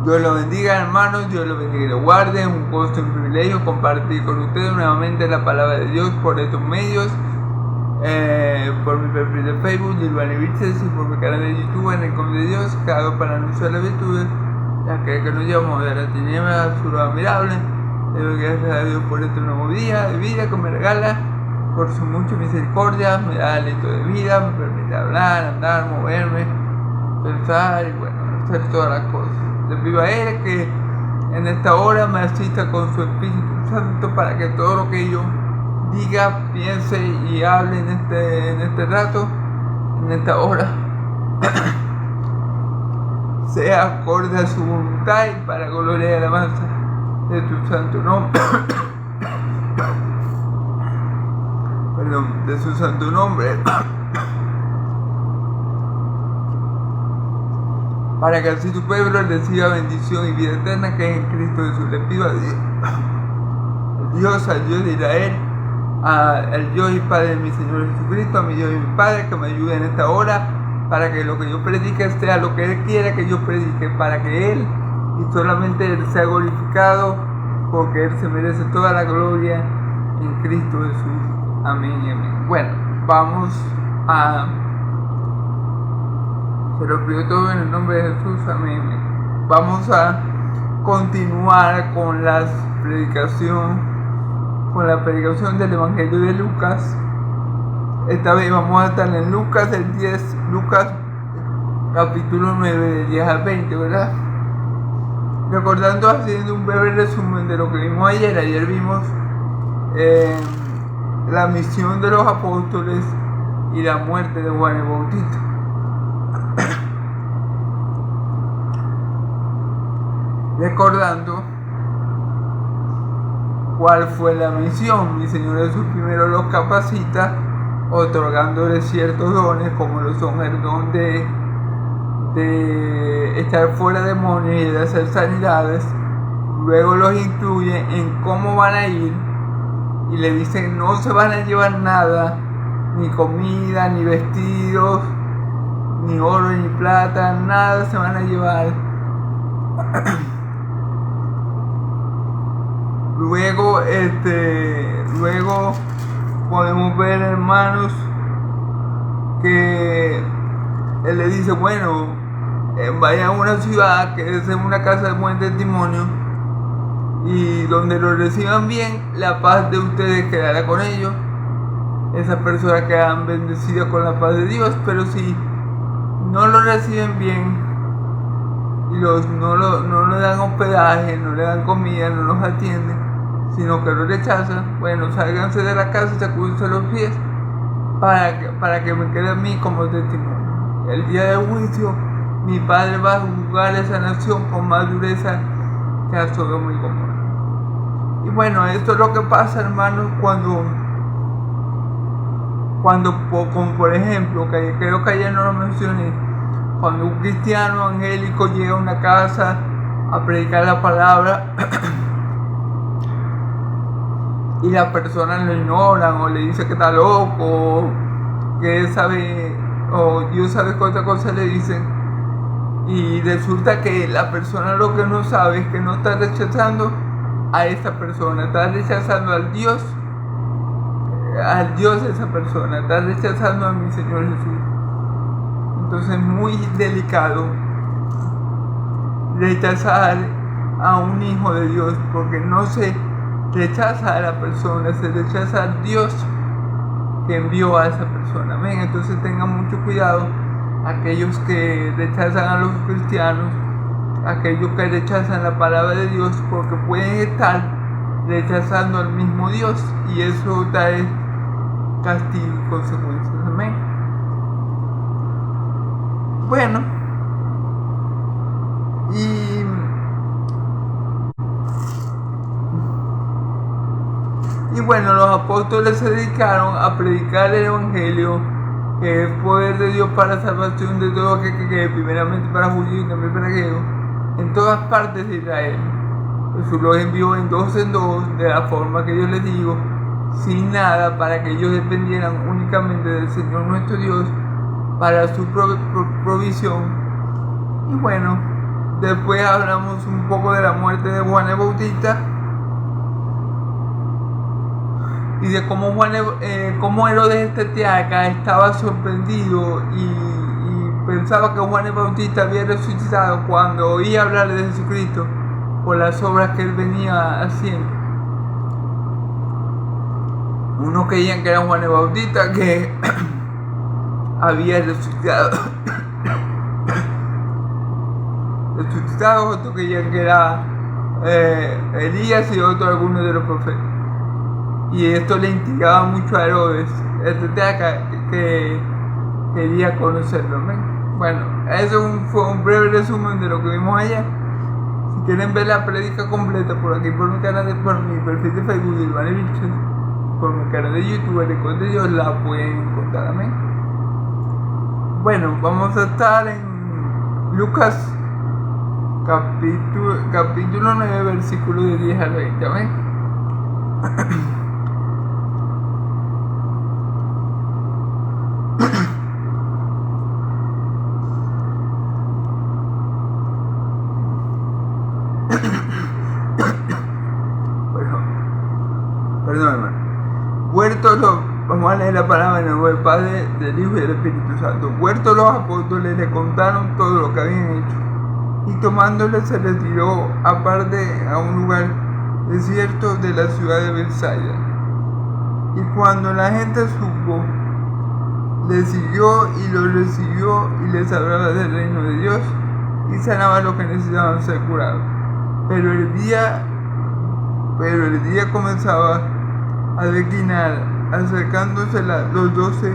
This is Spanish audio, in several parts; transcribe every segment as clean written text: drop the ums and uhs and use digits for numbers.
Dios los bendiga, hermanos, Dios los bendiga y los guarde. Es un gusto y un privilegio compartir con ustedes nuevamente la palabra de Dios por estos medios, por mi perfil de Facebook, Gilbani Vilches, y por mi canal de YouTube, En el Con de Dios, que hago para anunciar las virtudes, ya que nos llevamos de la tiniebla a su luz admirable. Le doy gracias a Dios por este nuevo día de vida que me regala, por su mucha misericordia, me da aliento de vida, me permite hablar, andar, moverme, pensar y bueno, hacer todas las cosas. Le pido a Él que en esta hora me asista con su Espíritu Santo para que todo lo que yo diga, piense y hable en este rato, en esta hora, sea acorde a su voluntad y para gloria y alabanza de tu santo nombre. Perdón, de su santo nombre. Para que así tu pueblo reciba bendición y vida eterna que es en Cristo Jesús. Le pido a Dios, al Dios de Israel, al Dios y Padre de mi Señor Jesucristo, a mi Dios y mi Padre, que me ayude en esta hora, para que lo que yo predique sea lo que Él quiera que yo predique, para que Él y solamente Él sea glorificado, porque Él se merece toda la gloria en Cristo Jesús. Amén y amén. Bueno, vamos a... Se lo pido todo en el nombre de Jesús, amén. Vamos a continuar con la predicación del Evangelio de Lucas. Esta vez vamos a estar en Lucas, el 10, Lucas capítulo 9, del 10 al 20, ¿verdad? Recordando, haciendo un breve resumen de lo que vimos ayer. Ayer vimos la misión de los apóstoles y la muerte de Juan el Bautista. Recordando cuál fue la misión, mi Señor Jesús primero los capacita, otorgándoles ciertos dones, como lo son el don de echar fuera demonios y de hacer sanidades. Luego los instruye en cómo van a ir y le dicen no se van a llevar nada, ni comida, ni vestidos, ni oro, ni plata, nada se van a llevar. Luego podemos ver, hermanos, que Él le dice, bueno, vayan a una ciudad que es una casa de buen testimonio, y donde lo reciban bien, la paz de ustedes quedará con ellos. Esas personas quedan bendecidas con la paz de Dios. Pero si no lo reciben bien y no le dan hospedaje, no le dan comida, no los atienden, sino que los rechazan, bueno, sálganse de la casa y sacúdense los pies para que me quede a mí como testimonio. El día del juicio, mi Padre va a juzgar a esa nación con más dureza que a Sodoma y Gomorra. Y bueno, esto es lo que pasa, hermanos, cuando como por ejemplo, que creo que ayer no lo mencioné, cuando un cristiano evangélico llega a una casa a predicar la palabra y las personas lo ignoran o le dice que está loco, que él sabe, o Dios sabe cuántas cosas le dicen, y resulta que la persona lo que no sabe es que no está rechazando a esa persona, está rechazando al Dios de esa persona, está rechazando a mi Señor Jesús. Entonces es muy delicado rechazar a un hijo de Dios, porque no se rechaza a la persona, se rechaza al Dios que envió a esa persona. Amén. Entonces tengan mucho cuidado aquellos que rechazan a los cristianos, aquellos que rechazan la palabra de Dios, porque pueden estar rechazando al mismo Dios, y eso trae castigo y consecuencias. Amén. Bueno, y bueno, los apóstoles se dedicaron a predicar el Evangelio, que es poder de Dios para la salvación de todo aquel que cree, primeramente para judíos y también para griegos, en todas partes de Israel. Jesús los envió en dos, de la forma que yo les digo, sin nada, para que ellos dependieran únicamente del Señor nuestro Dios para su provisión. Y bueno, Después hablamos un poco de la muerte de Juan el Bautista y de cómo, cómo Herodes este Tetrarca estaba sorprendido y pensaba que Juan el Bautista había resucitado cuando oía hablar de Jesucristo por las obras que él venía haciendo. Unos creían que era Juan el Bautista que había resucitado, otros creían que era Elías y otros algunos de los profetas. Y esto le intrigaba mucho a Herodes, que quería conocerlo. Bueno, eso fue un breve resumen de lo que vimos ayer. Si quieren ver la prédica completa por aquí, por mi canal, por mi perfil de Facebook de Iván Vilches, por mi canal de YouTube, el Hijo de Dios, la pueden encontrar. Amén. Bueno, vamos a estar en Lucas capítulo 9, versículo de 10 al 20. Amén. Perdón, hermano. Vamos a leer la palabra en el nombre del Padre, del Hijo y del Espíritu Santo. Huertos los apóstoles le contaron todo lo que habían hecho, y tomándole se retiró aparte a un lugar desierto de la ciudad de Betsaida. Y cuando la gente supo, le siguió y lo recibió y les hablaba del reino de Dios y sanaba a los que necesitaban ser curados. Pero el día comenzaba a declinar. Acercándose los 12,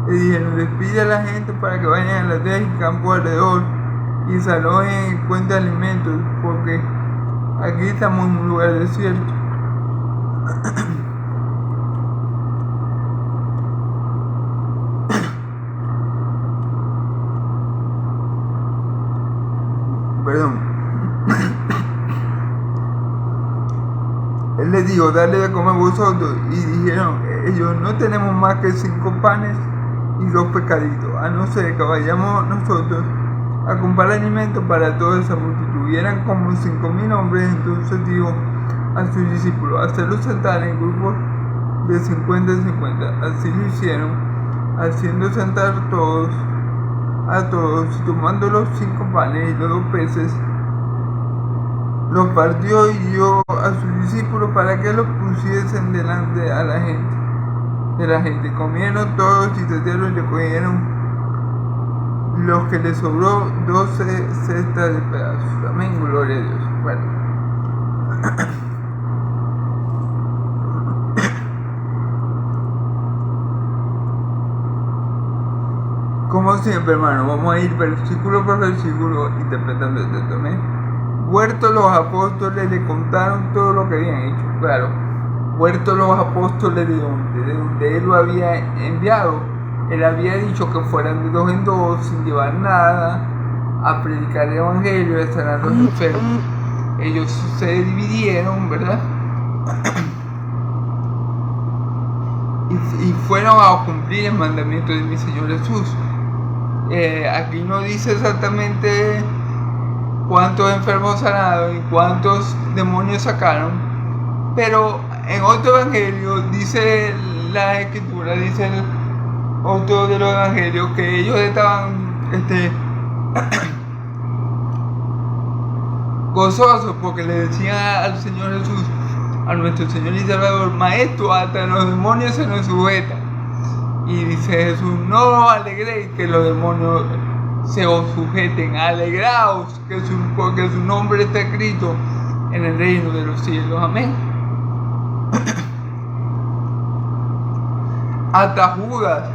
le dijeron: despide a la gente para que vayan a las aldeas y campos alrededor y se alojen y encuentren alimentos, porque aquí estamos en un lugar desierto. Perdón. Él les dijo: dale de comer vosotros. Y dijeron ellos: no tenemos más que 5 panes y 2 pescaditos, a no ser que vayamos nosotros a comprar alimento para toda esa multitud. Y eran como 5,000 hombres. Entonces dijo a sus discípulos: hacerlos sentar en grupos de 50 en 50. Así lo hicieron, haciendo sentar a todos, y tomando los 5 panes y los 2 peces, los partió y dio a sus discípulos para que los pusiesen delante de la gente. Comieron todos y saciaron y recogieron los que les sobró 12 cestas de pedazos. Amén, gloria a Dios. Bueno. Como siempre, hermano, vamos a ir versículo por versículo interpretando el texto. Amén. Huertos los apóstoles le contaron todo lo que habían hecho. Claro, huertos los apóstoles de donde él lo había enviado. Él había dicho que fueran de 2 en 2, sin llevar nada, a predicar el evangelio, a sanar a los enfermos. Ellos se dividieron, ¿verdad? y fueron a cumplir el mandamiento de mi Señor Jesús. Aquí no dice exactamente cuántos enfermos sanaron y cuántos demonios sacaron, pero en otro evangelio dice la escritura, dice el autor de los evangelios, que ellos estaban gozosos porque le decían al Señor Jesús, a nuestro Señor y Salvador: Maestro, hasta los demonios se nos sujetan. Y dice Jesús: no os alegréis que los demonios se os sujeten, alegraos porque su nombre está escrito en el reino de los cielos. Amén. Hasta Judas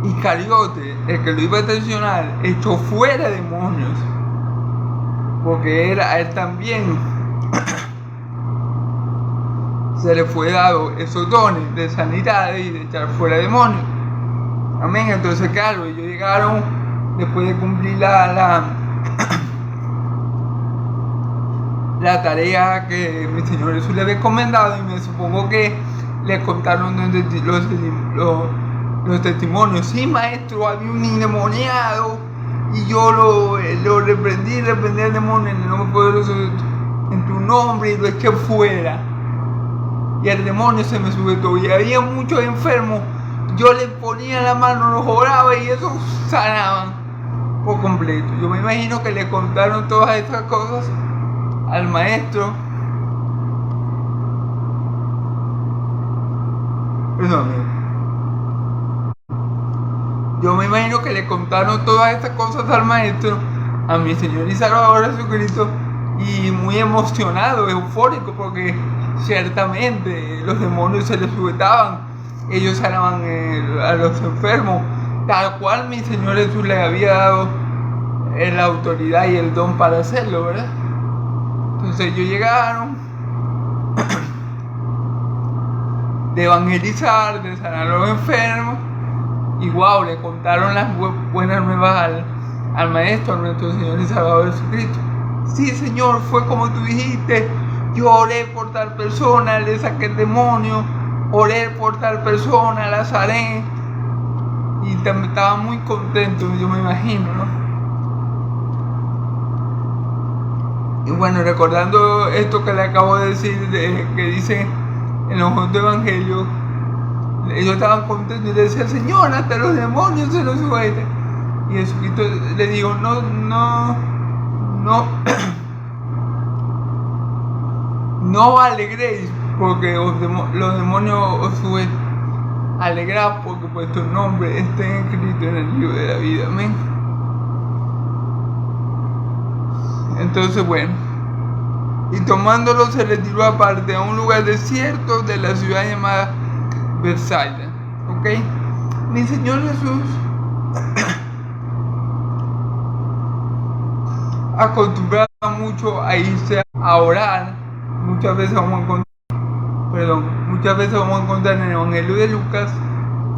Iscariote, el que lo iba a traicionar, echó fuera demonios, porque a él también se le fue dado esos dones de sanidad y de echar fuera demonios. Amén. Entonces, claro, ellos llegaron después de cumplir la tarea que mi Señor Jesús le había encomendado, y me supongo que le contaron los testimonios. Sí, maestro, había un endemoniado Y yo lo reprendí al demonio en el nombre poderoso en tu nombre y lo eché fuera. Y el demonio se me sujetó. Y había muchos enfermos. Yo le ponía la mano, los oraba y esos sanaban por completo. Yo me imagino que le contaron todas estas cosas al maestro. Perdón. Yo me imagino que le contaron todas estas cosas al maestro, a mi Señor y Salvador Jesucristo, y muy emocionado, eufórico, porque ciertamente los demonios se les sujetaban, ellos sanaban a los enfermos, tal cual mi Señor Jesús les había dado la autoridad y el don para hacerlo, ¿verdad? Entonces ellos llegaron de evangelizar, de sanar a los enfermos, y wow, le contaron las buenas nuevas al Maestro, a nuestro Señor y Salvador Jesucristo. Sí, Señor, fue como tú dijiste. Yo oré por tal persona, le saqué el demonio. Oré por tal persona, la sané. Y estaba muy contento, yo me imagino, ¿no? Y bueno, recordando esto que le acabo de decir, que dice en los otros evangelios, ellos estaban contentos y le decían, Señor, hasta los demonios se los sueltan. Y Jesucristo le dijo, no alegréis porque los demonios os sueltan. Alegrad porque vuestro nombre esté escrito en el libro de la vida. Amén. Entonces, bueno, y tomándolo se retiró aparte a un lugar desierto de la ciudad llamada Bethsaida. ¿Ok? Mi Señor Jesús acostumbraba mucho a irse a orar. Muchas veces vamos a encontrar en el Evangelio de Lucas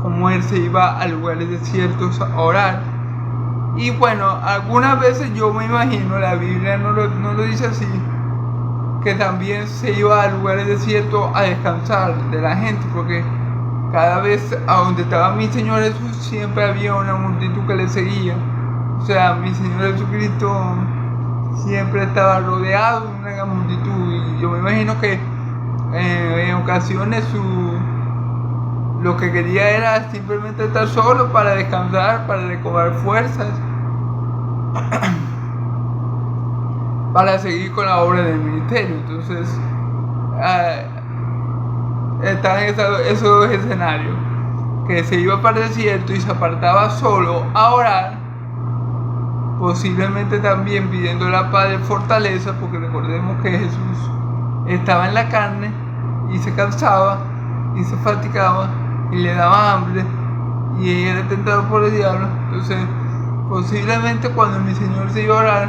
cómo él se iba a lugares desiertos a orar. Y bueno, algunas veces yo me imagino, la Biblia no lo dice así, que también se iba a lugares desiertos a descansar de la gente, porque cada vez a donde estaba mi Señor Jesús siempre había una multitud que le seguía. O sea, mi Señor Jesucristo siempre estaba rodeado de una gran multitud, y yo me imagino que en ocasiones lo que quería era simplemente estar solo para descansar, para recobrar fuerzas, para seguir con la obra del ministerio. Entonces estaba en esos dos escenarios, que se iba para el desierto y se apartaba solo a orar, posiblemente también pidiendo la paz de fortaleza, porque recordemos que Jesús estaba en la carne y se cansaba y se fatigaba y le daba hambre y era tentado por el diablo. Entonces posiblemente cuando mi Señor se iba a orar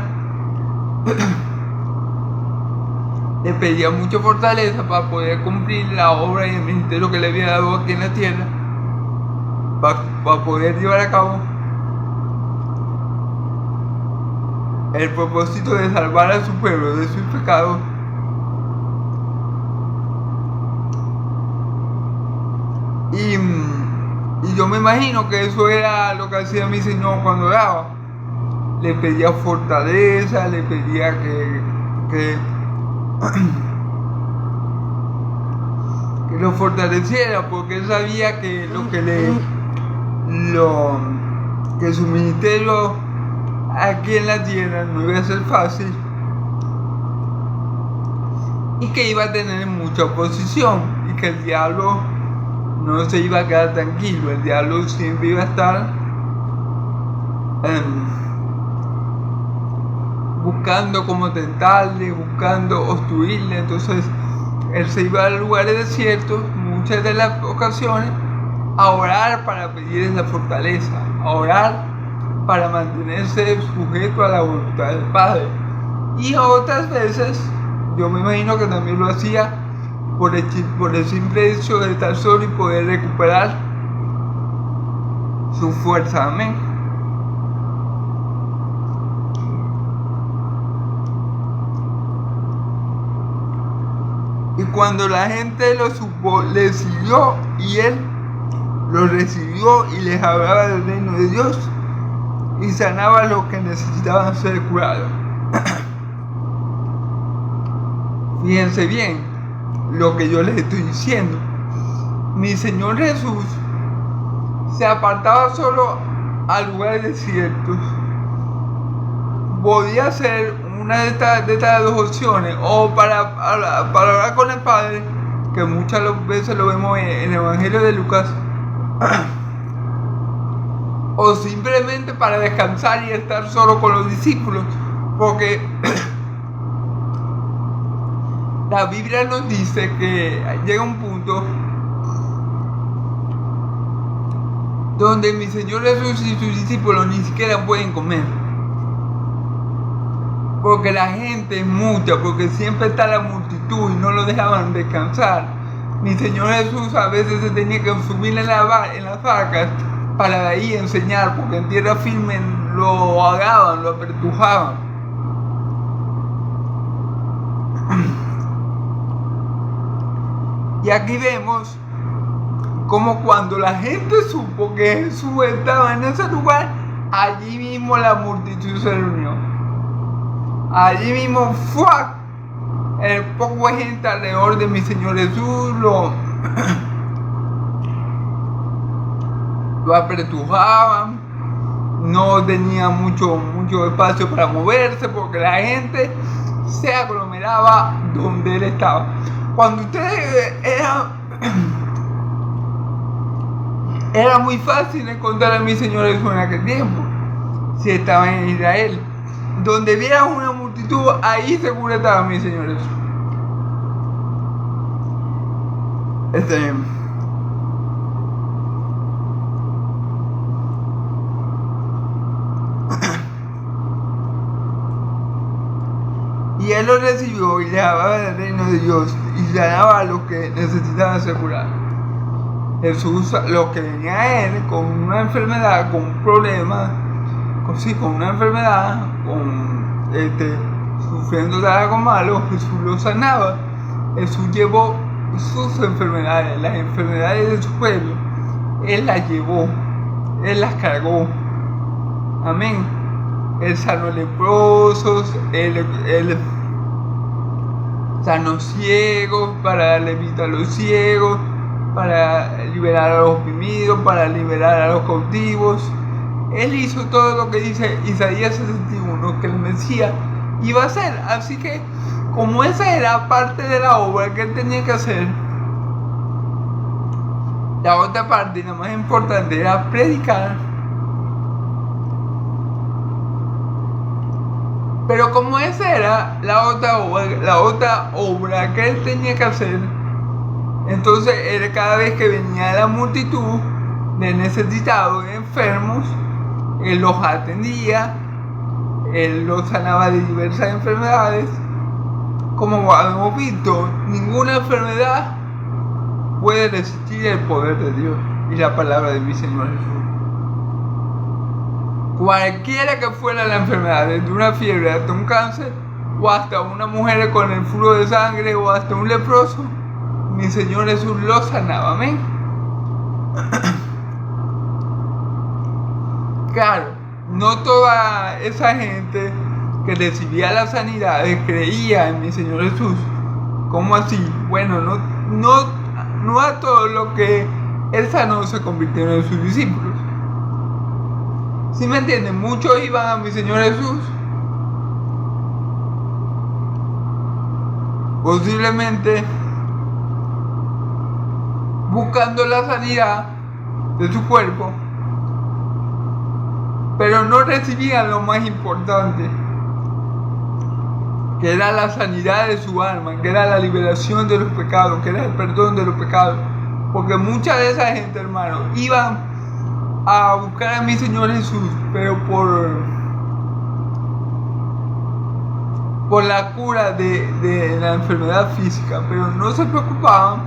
le pedía mucha fortaleza para poder cumplir la obra y el ministerio que le había dado aquí en la tierra, para poder llevar a cabo el propósito de salvar a su pueblo de sus pecados. Y yo me imagino que eso era lo que hacía mi Señor cuando oraba. Le pedía fortaleza, le pedía que lo fortaleciera, porque él sabía que que su ministerio aquí en la tierra no iba a ser fácil y que iba a tener mucha oposición, y que el diablo no se iba a quedar tranquilo. El diablo siempre iba a estar buscando cómo tentarle, buscando obstruirle. Entonces él se iba a lugares desiertos muchas de las ocasiones a orar para pedirles la fortaleza, a orar para mantenerse sujeto a la voluntad del Padre. Y otras veces yo me imagino que también lo hacía por el simple hecho de estar solo y poder recuperar su fuerza. Amén. Y cuando la gente lo supo, le siguió, y él lo recibió y les hablaba del reino de Dios y sanaba a los que necesitaban ser curados. Fíjense bien lo que yo les estoy diciendo. Mi Señor Jesús se apartaba solo a lugares desiertos. Podía ser una de estas dos opciones, o para hablar con el Padre, que muchas veces lo vemos en el Evangelio de Lucas, o simplemente para descansar y estar solo con los discípulos, porque la Biblia nos dice que llega un punto donde mi Señor Jesús y sus discípulos ni siquiera pueden comer, porque la gente es mucha, porque siempre está la multitud y no lo dejaban descansar. Mi Señor Jesús a veces se tenía que subir en las barcas para de ahí enseñar, porque en tierra firme lo ahogaban, lo apretujaban. Y aquí vemos como cuando la gente supo que Jesús estaba en ese lugar, allí mismo la multitud se reunió. Allí mismo fue el poco de gente alrededor de mi Señor Jesús, lo apretujaban, no tenía mucho espacio para moverse porque la gente se aglomeraba donde él estaba. Cuando ustedes era muy fácil encontrar a mi Señor Jesús en aquel tiempo, si estaba en Israel. Donde viera una multitud, ahí seguro estaba mi Señor Jesús. Y él lo recibió y le hablaba del reino de Dios y sanaba a los que necesitaban ser curados. Jesús, los que venían a él con una enfermedad, con un problema, con una enfermedad, sufriendo de algo malo, Jesús los sanaba. Jesús llevó sus enfermedades, las enfermedades de su pueblo, él las llevó, él las cargó. Amén. Él sanó leprosos, él sanó ciegos para darle vista a los ciegos, para liberar a los oprimidos, para liberar a los cautivos. Él hizo todo lo que dice Isaías 61, que el Mesías iba a hacer. Así que, como esa era parte de la obra que él tenía que hacer, la otra parte, la más importante, era predicar. Pero como esa era la otra obra que él tenía que hacer, entonces él, cada vez que venía la multitud de necesitados, de enfermos, él los atendía, él los sanaba de diversas enfermedades. Como hemos visto, ninguna enfermedad puede resistir el poder de Dios y la palabra de mi Señor Jesús. Cualquiera que fuera la enfermedad, desde una fiebre hasta un cáncer, o hasta una mujer con el flujo de sangre, o hasta un leproso, mi Señor Jesús lo sanaba. Amén. Claro, no toda esa gente que recibía las sanidades creía en mi Señor Jesús. ¿Cómo así? Bueno, no a todos los que él sanó se convirtieron en sus discípulos. ¿Sí me entienden? Muchos iban a mi Señor Jesús posiblemente buscando la sanidad de su cuerpo, pero no recibían lo más importante, que era la sanidad de su alma, que era la liberación de los pecados, que era el perdón de los pecados. Porque mucha de esa gente, hermano, iban a buscar a mi Señor Jesús, pero por la cura de la enfermedad física, pero no se preocupaban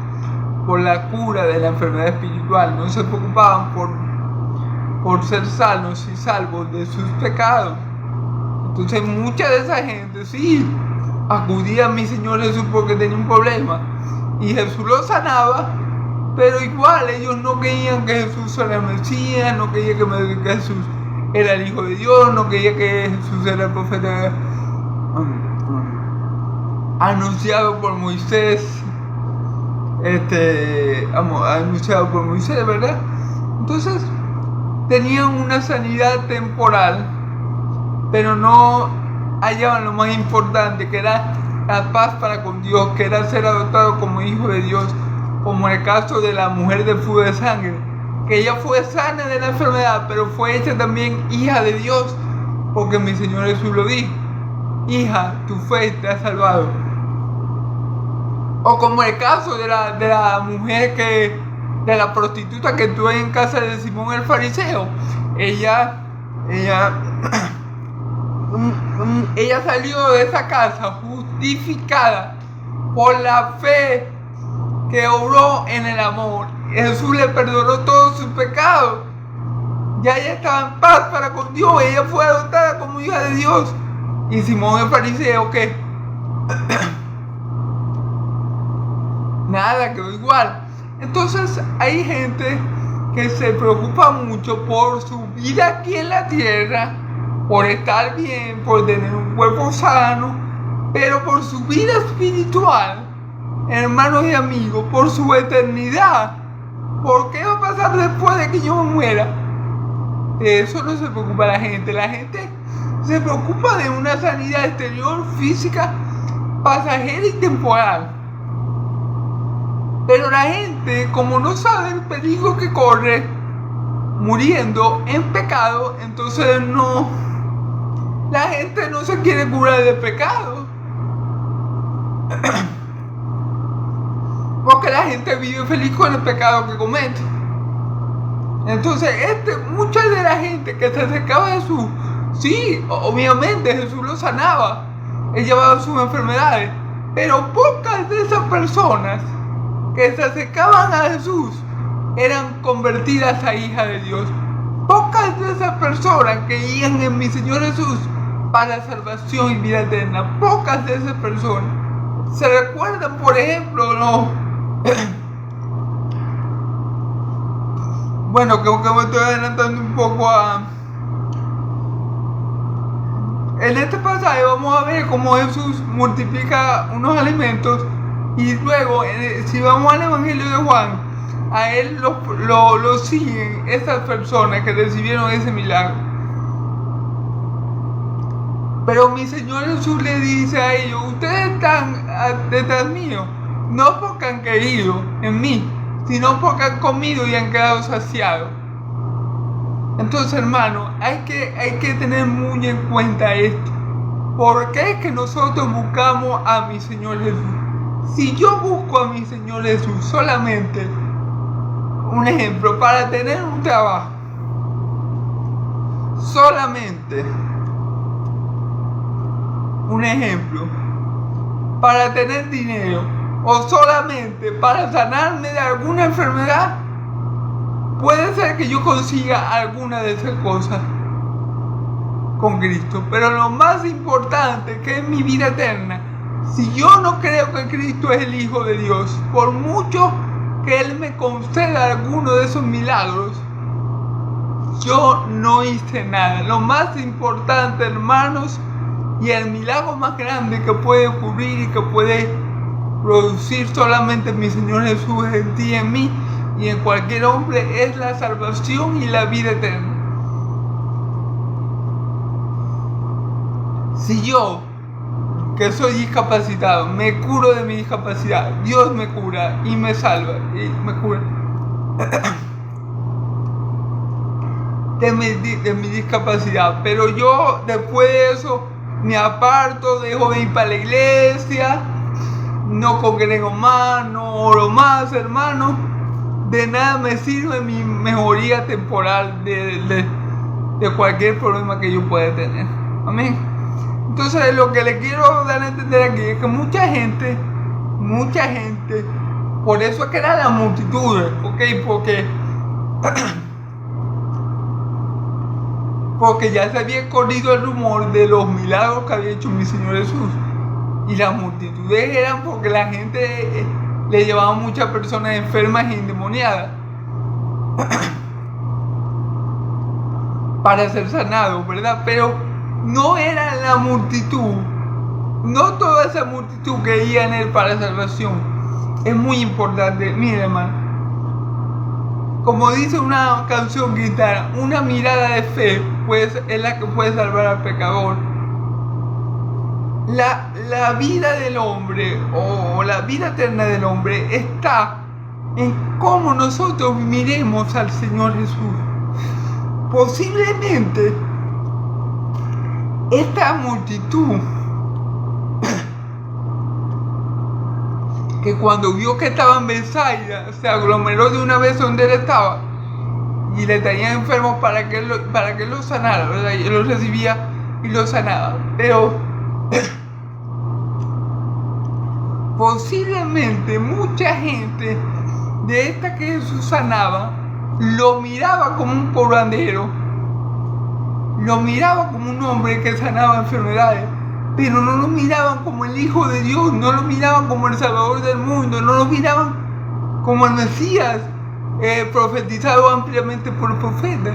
por la cura de la enfermedad espiritual, no se preocupaban por ser sanos y salvos de sus pecados. Entonces mucha de esa gente sí acudía a mi Señor Jesús porque tenía un problema y Jesús lo sanaba, pero igual ellos no creían que Jesús era el Mesías, no creían que Jesús era el Hijo de Dios, no creía que Jesús era el profeta anunciado por Moisés, anunciado por Moisés, ¿verdad? Entonces tenían una sanidad temporal, pero no hallaban lo más importante, que era la paz para con Dios, que era ser adoptado como hijo de Dios, como el caso de la mujer del flujo de sangre, que ella fue sana de la enfermedad, pero fue hecha también hija de Dios, porque mi Señor Jesús lo dijo: hija, tu fe te ha salvado. O como el caso de la mujer de la prostituta que estuvo en casa de Simón el fariseo. Ella salió de esa casa justificada por la fe que obró en el amor. Jesús le perdonó todos sus pecados. Ya ella estaba en paz para con Dios. Ella fue adoptada como hija de Dios. Y Simón el fariseo, ¿qué? Nada, quedó igual. Entonces hay gente que se preocupa mucho por su vida aquí en la tierra, por estar bien, por tener un cuerpo sano, pero por su vida espiritual, hermanos y amigos, por su eternidad. ¿Por qué va a pasar después de que yo me muera? De eso no se preocupa la gente. La gente se preocupa de una sanidad exterior, física, pasajera y temporal. Pero la gente, como no sabe el peligro que corre muriendo en pecado, entonces la gente no se quiere curar del pecado. Porque la gente vive feliz con el pecado que comete. Entonces, mucha de la gente que se acercaba a Jesús, sí, obviamente Jesús lo sanaba, él llevaba sus enfermedades, pero pocas de esas personas que se acercaban a Jesús eran convertidas a hijas de Dios. Pocas de esas personas creían en mi Señor Jesús para salvación y vida eterna. Pocas de esas personas. ¿Se recuerdan, por ejemplo, bueno, creo que me estoy adelantando un poco en este pasaje vamos a ver cómo Jesús multiplica unos alimentos. Y luego, si vamos al Evangelio de Juan, a él lo siguen esas personas que recibieron ese milagro. Pero mi Señor Jesús le dice a ellos: ustedes están detrás mío, no porque han creído en mí, sino porque han comido y han quedado saciados. Entonces, hermano, hay que tener muy en cuenta esto. ¿Por qué es que nosotros buscamos a mi Señor Jesús? Si yo busco a mi Señor Jesús solamente, un ejemplo, para tener un trabajo, solamente, un ejemplo, para tener dinero, o solamente para sanarme de alguna enfermedad, puede ser que yo consiga alguna de esas cosas con Cristo, pero lo más importante, que es mi vida eterna, si yo no creo que Cristo es el Hijo de Dios, por mucho que Él me conceda alguno de esos milagros, yo no hice nada. Lo más importante, hermanos, y el milagro más grande que puede ocurrir y que puede producir solamente mi Señor Jesús en ti y en mí y en cualquier hombre, es la salvación y la vida eterna. Si yo, que soy discapacitado, me curo de mi discapacidad, Dios me cura y me salva y me cura de mi discapacidad, pero yo después de eso me aparto, dejo de ir para la iglesia, no congrego más, no oro más, hermano. De nada me sirve mi mejoría temporal de cualquier problema que yo pueda tener. Amén. Entonces, lo que le quiero dar a entender aquí es que mucha gente, por eso es que eran las multitudes, ¿ok? Porque ya se había corrido el rumor de los milagros que había hecho mi Señor Jesús. Y las multitudes eran porque la gente le llevaba muchas personas enfermas y endemoniadas para ser sanado, ¿verdad? Pero no era la multitud, no toda esa multitud creía en él para salvación. Es muy importante, mire hermano, como dice una canción cristiana, una mirada de fe pues, es la que puede salvar al pecador. La vida del hombre o la vida eterna del hombre está en cómo nosotros miremos al Señor Jesús. Posiblemente esta multitud que cuando vio que estaba en Bethsaida se aglomeró de una vez donde él estaba y le traían enfermos para que él lo sanara, ¿verdad? Y él los recibía y los sanaba. Pero posiblemente mucha gente de esta que Jesús sanaba lo miraba como un curandero, lo miraba como un hombre que sanaba enfermedades, pero no lo miraban como el Hijo de Dios, no lo miraban como el Salvador del mundo, no lo miraban como el Mesías profetizado ampliamente por el profeta.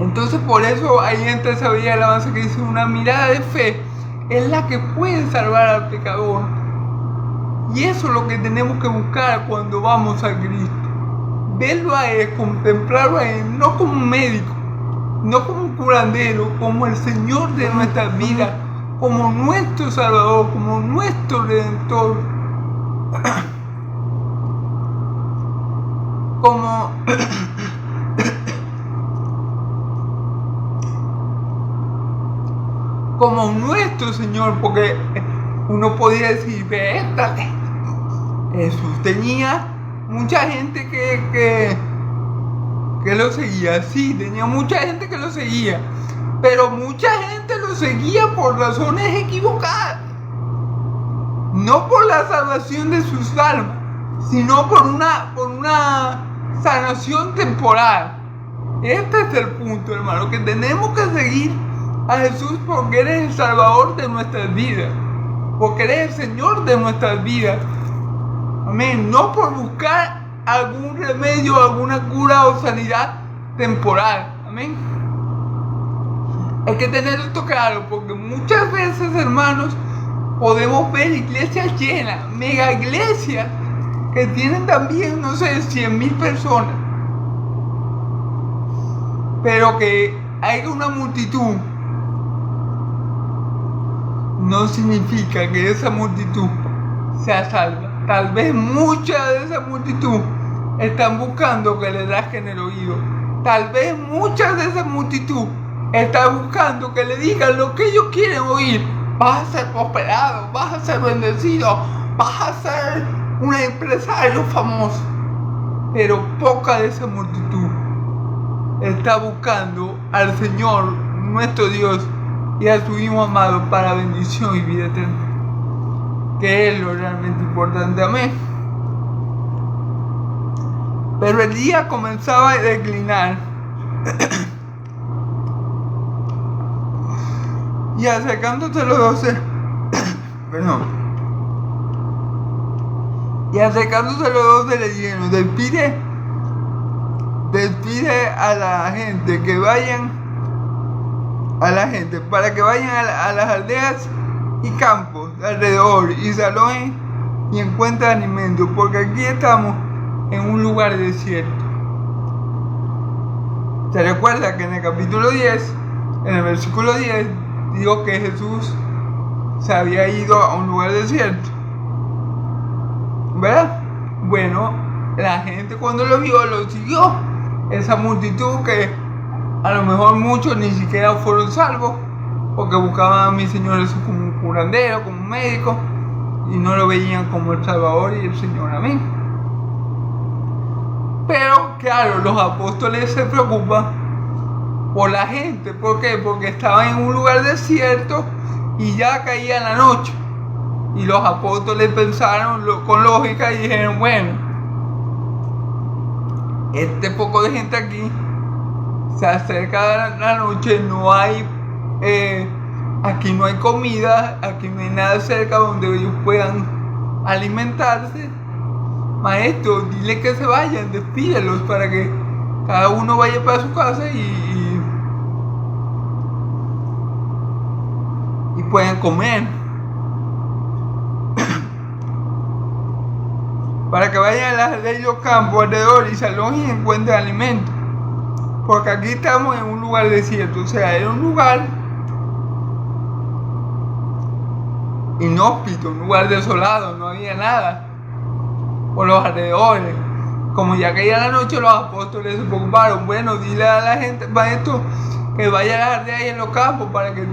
Entonces por eso ahí entra esa bella alabanza que dice: una mirada de fe es la que puede salvar al pecador. Y eso es lo que tenemos que buscar cuando vamos a Cristo. Verlo a Él, contemplarlo a Él, no como un médico, no como un curandero, como el Señor de nuestras vidas, como nuestro Salvador, como nuestro Redentor, como nuestro Señor, porque uno podría decir: vétale, Jesús tenía mucha gente que lo seguía. Sí, tenía mucha gente que lo seguía, pero mucha gente lo seguía por razones equivocadas, no por la salvación de sus almas, sino por una sanación temporal. Este es el punto, hermano, que tenemos que seguir a Jesús porque Él es el Salvador de nuestras vidas, porque Él es el Señor de nuestras vidas. Amén. No por buscar algún remedio, alguna cura o sanidad temporal. Amén. Hay que tener esto claro, porque muchas veces, hermanos, podemos ver iglesias llenas, mega iglesias, que tienen también, no sé, 100,000 personas, pero que hay una multitud, no significa que esa multitud sea salva. Tal vez mucha de esa multitud están buscando que le rasquen el oído. Tal vez mucha de esa multitud está buscando que le digan lo que ellos quieren oír. Vas a ser prosperado, vas a ser bendecido, vas a ser un empresario famoso. Pero poca de esa multitud está buscando al Señor, nuestro Dios, y a su Hijo amado para bendición y vida eterna, que es lo realmente importante. Amén. Pero el día comenzaba a declinar y acercándose los 12 le dijeron: despide a la gente que vayan para que vayan a las aldeas y campos alrededor y se alojen y encuentren alimento, porque aquí estamos en un lugar desierto. Se recuerda que en el capítulo 10, en el versículo 10, dijo que Jesús se había ido a un lugar desierto, ¿verdad? Bueno, la gente cuando lo vio lo siguió. Esa multitud que a lo mejor muchos ni siquiera fueron salvos, porque buscaban a mi Señor Jesús como un curandero, como un médico, y no lo veían como el Salvador y el Señor. Amén. Pero claro, los apóstoles se preocupan por la gente. ¿Por qué? Porque estaban en un lugar desierto y ya caía la noche. Y los apóstoles pensaron con lógica y dijeron: bueno, este poco de gente aquí, se acerca la noche, no hay aquí no hay comida, aquí no hay nada cerca donde ellos puedan alimentarse. Maestro, dile que se vayan, despídelos para que cada uno vaya para su casa y puedan comer. Para que vayan a las de los campos alrededor y se alojen y encuentren alimento. Porque aquí estamos en un lugar desierto, o sea, era un lugar inhóspito, un lugar desolado, no había nada por los alrededores. Como ya caía la noche, los apóstoles se preocuparon. Bueno, dile a la gente, maestro, que vaya a las aldeas y en los campos para que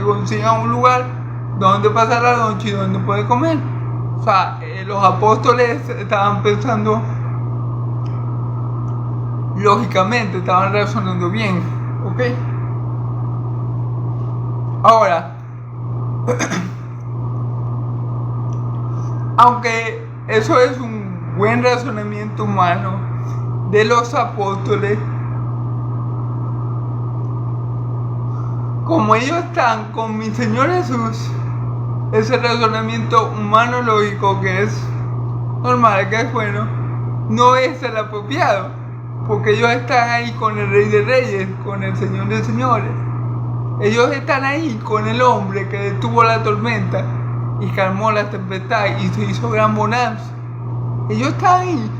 consigan un lugar donde pasar la noche y donde puede comer. O sea, los apóstoles estaban pensando lógicamente, estaban razonando bien, ¿ok? Ahora, aunque eso es un buen razonamiento humano de los apóstoles, como ellos están con mi Señor Jesús, ese razonamiento humano lógico que es normal, que es bueno, no es el apropiado, porque ellos están ahí con el Rey de Reyes, con el Señor de Señores. Ellos están ahí con el hombre que detuvo la tormenta y calmó la tempestad y se hizo gran bonanza. Ellos están ahí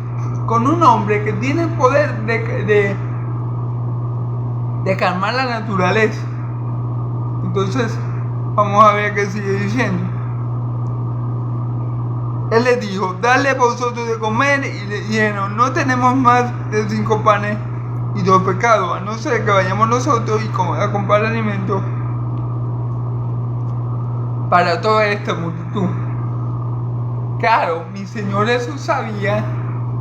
con un hombre que tiene el poder de calmar la naturaleza. Entonces, vamos a ver qué sigue diciendo. Él les dijo, dale vosotros de comer, y le dijeron, no tenemos más de 5 panes y 2 pescados, a no ser que vayamos nosotros a comprar alimento para toda esta multitud. Claro, mi Señor Jesús sabía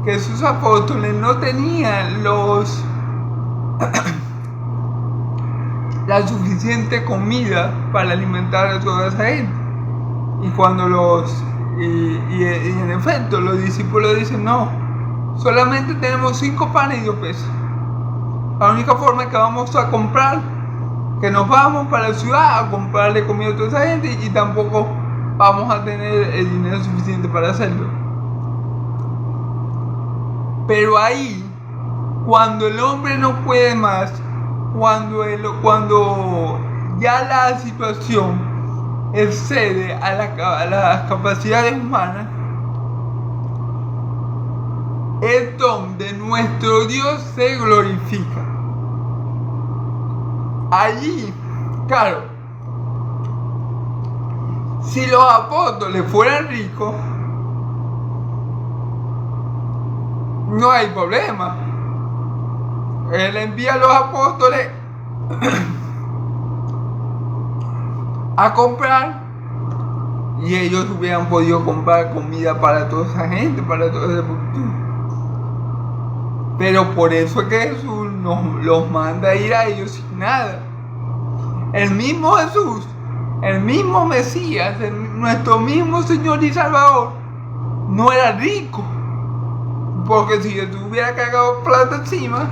que sus apóstoles no tenían la suficiente comida para alimentar a toda esa gente. Y cuando y en efecto los discípulos dicen, no, solamente tenemos 5 panes y 2 peces. La única forma es que vamos a comprar, que nos vamos para la ciudad a comprarle comida a toda esa gente y tampoco vamos a tener el dinero suficiente para hacerlo. Pero ahí, cuando el hombre no puede más, cuando ya la situación excede a las capacidades humanas, es donde nuestro Dios se glorifica. Allí, claro, si los apóstoles fueran ricos, no hay problema. Él envía a los apóstoles a comprar y ellos hubieran podido comprar comida para toda esa gente, para toda esa multitud. Pero por eso es que Jesús los manda a ir a ellos sin nada. El mismo Jesús, el mismo Mesías, nuestro mismo Señor y Salvador, no era rico. Porque si Jesús hubiera cargado plata encima,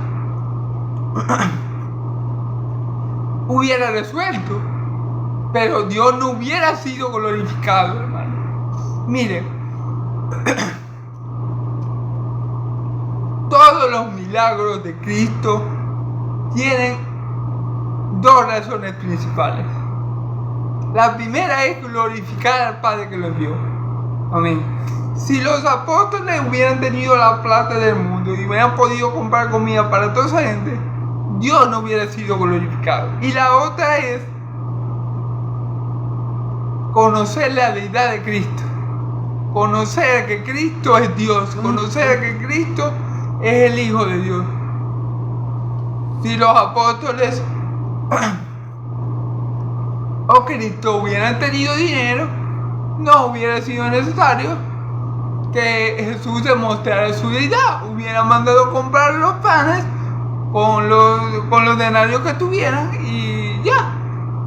hubiera resuelto. Pero Dios no hubiera sido glorificado, hermano. Miren, todos los milagros de Cristo tienen 2 razones principales. La primera es glorificar al Padre que lo envió. Amén. Si los apóstoles hubieran tenido la plata del mundo y hubieran podido comprar comida para toda esa gente, Dios no hubiera sido glorificado. Y la otra es conocer la deidad de Cristo, conocer que Cristo es Dios, conocer que Cristo es el Hijo de Dios. Si los apóstoles o Cristo hubieran tenido dinero, no hubiera sido necesario que Jesús demostrara su deidad. Hubieran mandado comprar los panes con los denarios que tuvieran y ya,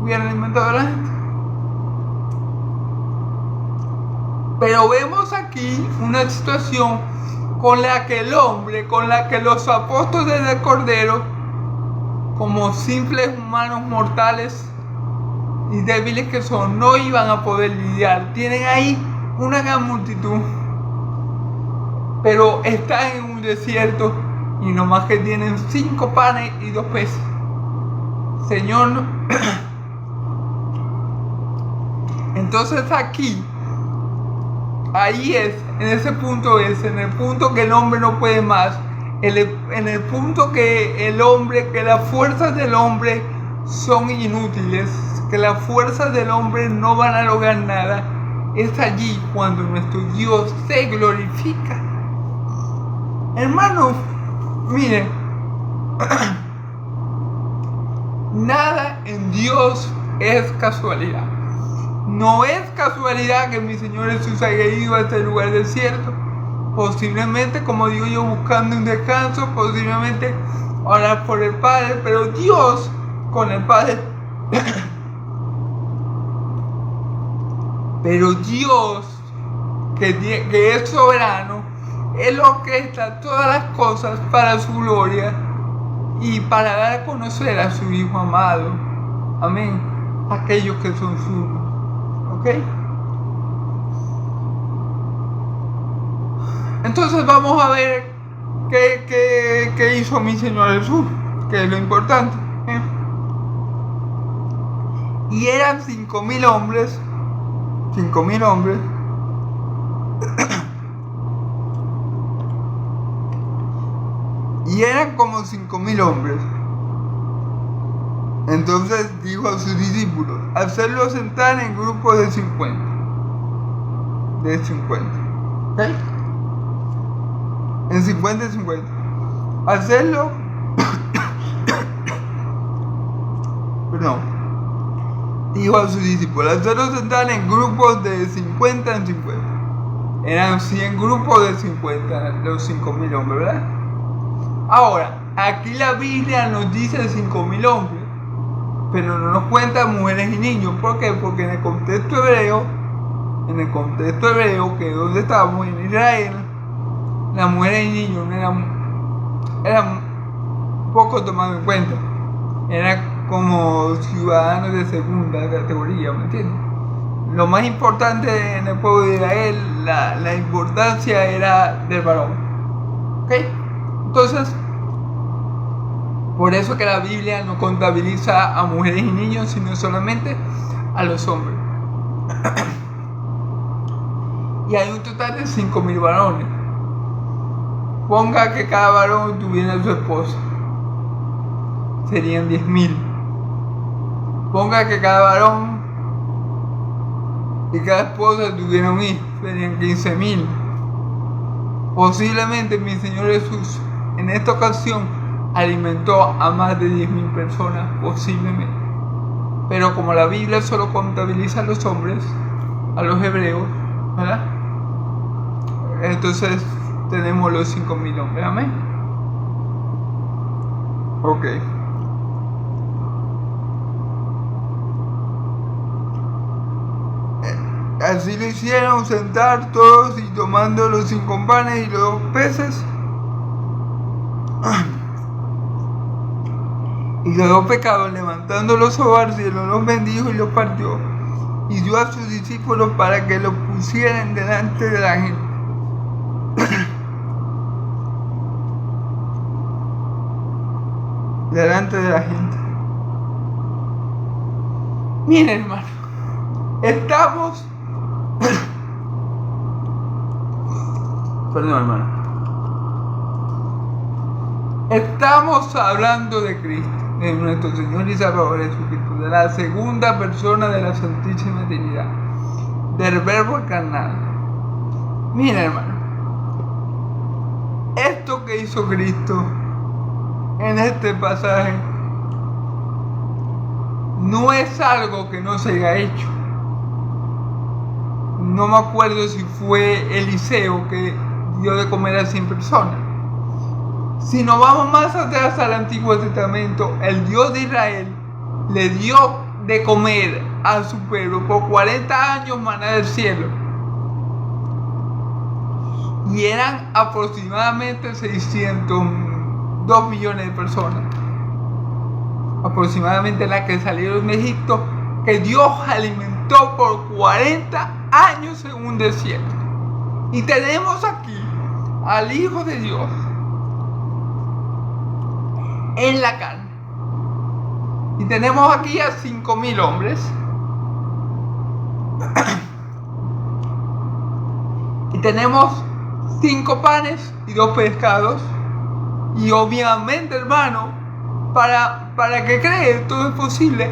hubieran alimentado a la gente. Pero vemos aquí una situación con la que el hombre, con la que los apóstoles del Cordero, como simples humanos mortales y débiles que son, no iban a poder lidiar. Tienen ahí una gran multitud, pero están en un desierto y nomás que tienen 5 panes y 2 peces. Señor, entonces aquí, ahí es, en ese punto es, en el punto que el hombre no puede más, en el punto que el hombre, que las fuerzas del hombre son inútiles, que las fuerzas del hombre no van a lograr nada, es allí cuando nuestro Dios se glorifica. Hermanos, miren, nada en Dios es casualidad. No es casualidad que mi Señor Jesús haya ido a este lugar desierto, posiblemente, como digo yo, buscando un descanso, posiblemente orar por el Padre, pero Dios con el Padre. Pero Dios, que es soberano, Él orquesta todas las cosas para su gloria y para dar a conocer a su Hijo amado. Amén. Aquellos que son suyos. ¿Ok? Entonces vamos a ver qué hizo mi Señor Jesús, que es lo importante. Y eran 5,000 hombres. 5,000 hombres. Y eran como 5,000 hombres. Entonces dijo a sus discípulos, hacerlos sentar en grupos de 50. De 50. ¿Ok? En 50 y 50. Hacerlo. Perdón. Dijo a sus discípulos, hacerlos sentar en grupos de 50 en 50. Eran 100 grupos de 50, los 5,000 hombres, ¿verdad? Ahora, aquí la Biblia nos dice 5,000 hombres, pero no nos cuenta mujeres y niños. ¿Por qué? Porque en el contexto hebreo, que es donde estábamos, en Israel, las mujeres y niños eran poco tomados en cuenta. Eran como ciudadanos de segunda categoría, ¿me entiendes? Lo más importante en el pueblo de Israel, la importancia era del varón. ¿Ok? Entonces, por eso que la Biblia no contabiliza a mujeres y niños, sino solamente a los hombres. Y hay un total de 5,000 varones. Ponga que cada varón tuviera a su esposa. Serían 10,000. Ponga que cada varón y cada esposa tuviera un hijo. Serían 15,000. Posiblemente mi Señor Jesús en esta ocasión alimentó a más de 10,000 personas, posiblemente. Pero como la Biblia solo contabiliza a los hombres, a los hebreos, ¿verdad? Entonces tenemos los 5,000 hombres, amén. Ok. Así lo hicieron sentar todos y tomando los 5 panes y los 2 peces y los 2 pecados, levantando los al cielo, los bendijo y los partió y dio a sus discípulos para que los pusieran delante de la gente. Delante de la gente. Miren, hermano, estamos perdón, hermano. Estamos hablando de Cristo, de nuestro Señor y Salvador Jesucristo, de la segunda persona de la Santísima Trinidad, del Verbo encarnado. Mira, hermano, esto que hizo Cristo en este pasaje no es algo que no se haya hecho. No me acuerdo si fue Eliseo que dio de comer a 100 personas. Si nos vamos más atrás al Antiguo Testamento, el Dios de Israel le dio de comer a su pueblo por 40 años maná del cielo. Y eran aproximadamente 2 millones de personas. Aproximadamente las que salieron de Egipto, que Dios alimentó por 40 años en un desierto. Y tenemos aquí al Hijo de Dios, en la carne. Y tenemos aquí a 5.000 hombres. Y tenemos 5 panes y 2 pescados. Y obviamente, hermano, para que cree todo es posible.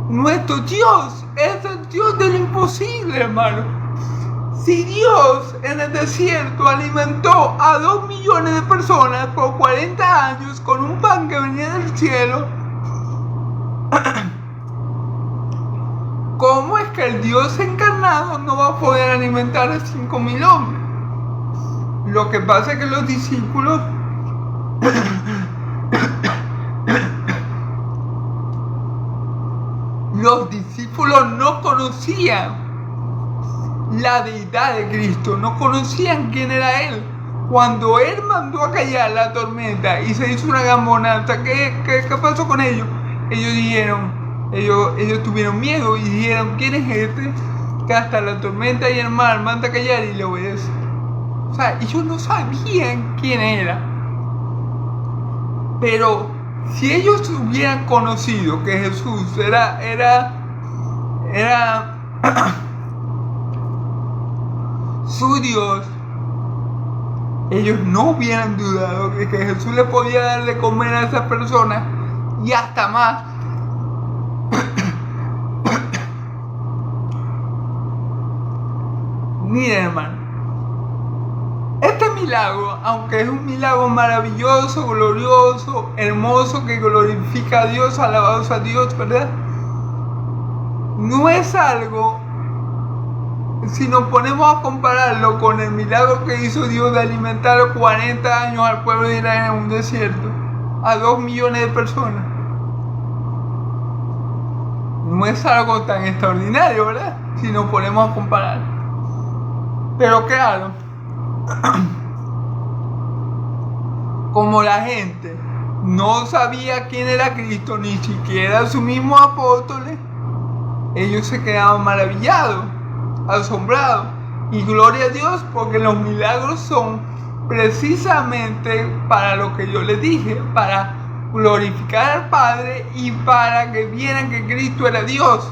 Nuestro Dios es el Dios de lo imposible, hermano. Si Dios en el desierto alimentó a 2 millones de personas por 40 años con un pan que venía del cielo, ¿cómo es que el Dios encarnado no va a poder alimentar a 5.000 hombres? Lo que pasa es que los discípulos no conocían la deidad de Cristo, no conocían quién era Él. Cuando Él mandó a callar la tormenta y se hizo una gran bonanza, ¿qué pasó con ellos? Ellos tuvieron miedo y dijeron, ¿quién es este que hasta la tormenta y el mar manda a callar y le obedece? O sea, ellos no sabían quién era. Pero si ellos hubieran conocido que Jesús era su Dios, ellos no hubieran dudado de que Jesús le podía dar de comer a esa persona y hasta más. Miren, hermano, este milagro, aunque es un milagro maravilloso, glorioso, hermoso, que glorifica a Dios, alabados a Dios, ¿verdad? No es algo, si nos ponemos a compararlo con el milagro que hizo Dios de alimentar 40 años al pueblo de Israel en un desierto, a 2 millones de personas, no es algo tan extraordinario, ¿verdad? Si nos ponemos a comparar. Pero claro, como la gente no sabía quién era Cristo, ni siquiera sus mismos apóstoles, ellos se quedaban maravillados, asombrados. Y gloria a Dios, porque los milagros son precisamente para lo que yo les dije, para glorificar al Padre y para que vieran que Cristo era Dios.